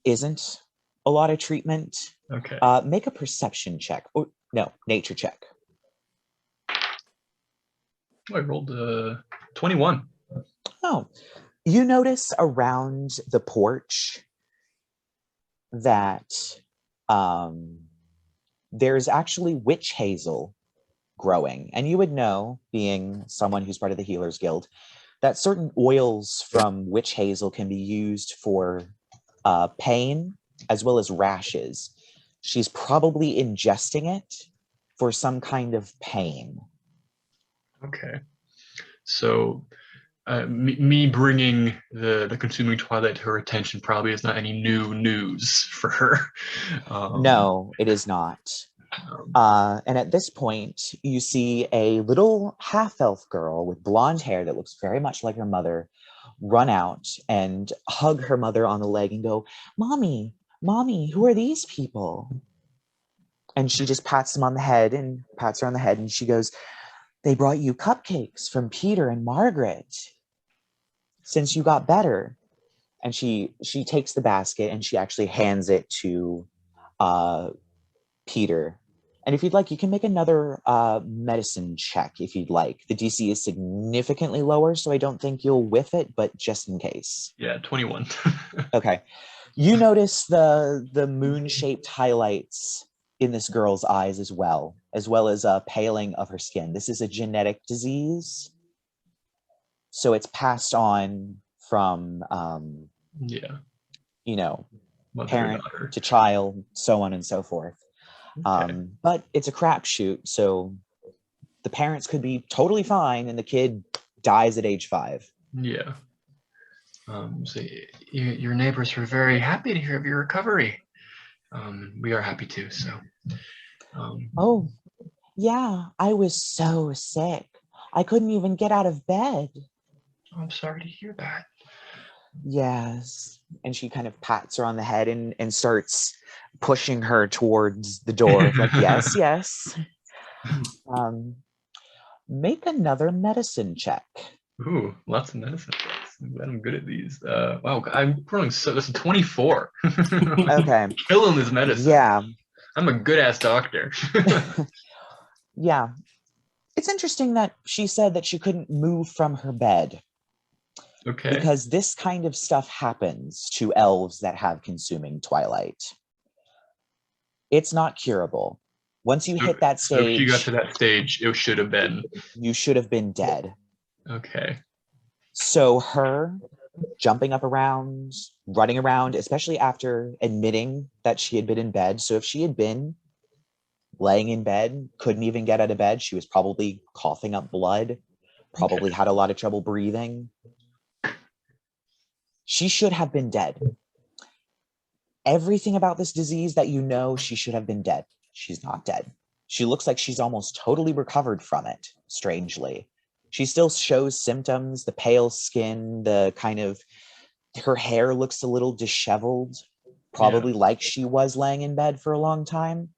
isn't a lot of treatment. Okay. Make a perception check. Oh, no, nature check. I rolled 21. Oh, you notice around the porch that there's actually witch hazel growing. And you would know, being someone who's part of the Healers Guild, that certain oils from witch hazel can be used for pain as well as rashes. She's probably ingesting it for some kind of pain. Okay. So me bringing the consuming twilight to her attention probably is not any new news for her. No, it is not. And at this point, you see a little half-elf girl with blonde hair that looks very much like her mother run out and hug her mother on the leg and go, "Mommy, Mommy, who are these people?" And she just pats her on the head and she goes, "They brought you cupcakes from Peter and Margaret since you got better." And she takes the basket and she actually hands it to Peter. And if you'd like, you can make another medicine check if you'd like. The DC is significantly lower, so I don't think you'll whiff it, but just in case. Yeah, 21. Okay. You notice the moon-shaped highlights in this girl's eyes as well as a paling of her skin. This is a genetic disease, so it's passed on from Mother parent to daughter. to child, so on and so forth. Okay. But it's a crapshoot, so the parents could be totally fine and the kid dies at age 5. Yeah. So your neighbors were very happy to hear of your recovery. We are happy too. So. Oh, yeah, I was so sick. I couldn't even get out of bed. I'm sorry to hear that. Yes. And she kind of pats her on the head and starts pushing her towards the door. Like, yes, yes. Make another medicine check. Ooh, lots of medicine. I'm glad I'm good at these. Wow, I'm rolling that's a 24. Okay. Killing this medicine. Yeah. I'm a good ass doctor. Yeah. It's interesting that she said that she couldn't move from her bed. Okay. Because this kind of stuff happens to elves that have consuming twilight. It's not curable. Once you hit that stage, so if you got to that stage, it should have been. You should have been dead. Okay. So her jumping up around, running around, especially after admitting that she had been in bed. So if she had been laying in bed, couldn't even get out of bed, she was probably coughing up blood, probably had a lot of trouble breathing. She should have been dead. Everything about this disease that you know, she should have been dead. She's not dead. She looks like she's almost totally recovered from it, strangely. She still shows symptoms, the pale skin, the kind of, her hair looks a little disheveled, probably like she was laying in bed for a long time.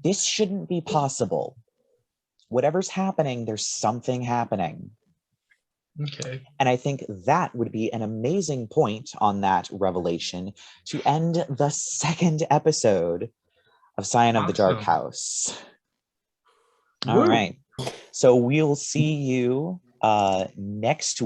this shouldn't be possible. Whatever's happening, there's something happening. Okay. And I think that would be an amazing point on that revelation to end the second episode of Scion of the Dark Awesome. House. All Woo. right. So we'll see you next week.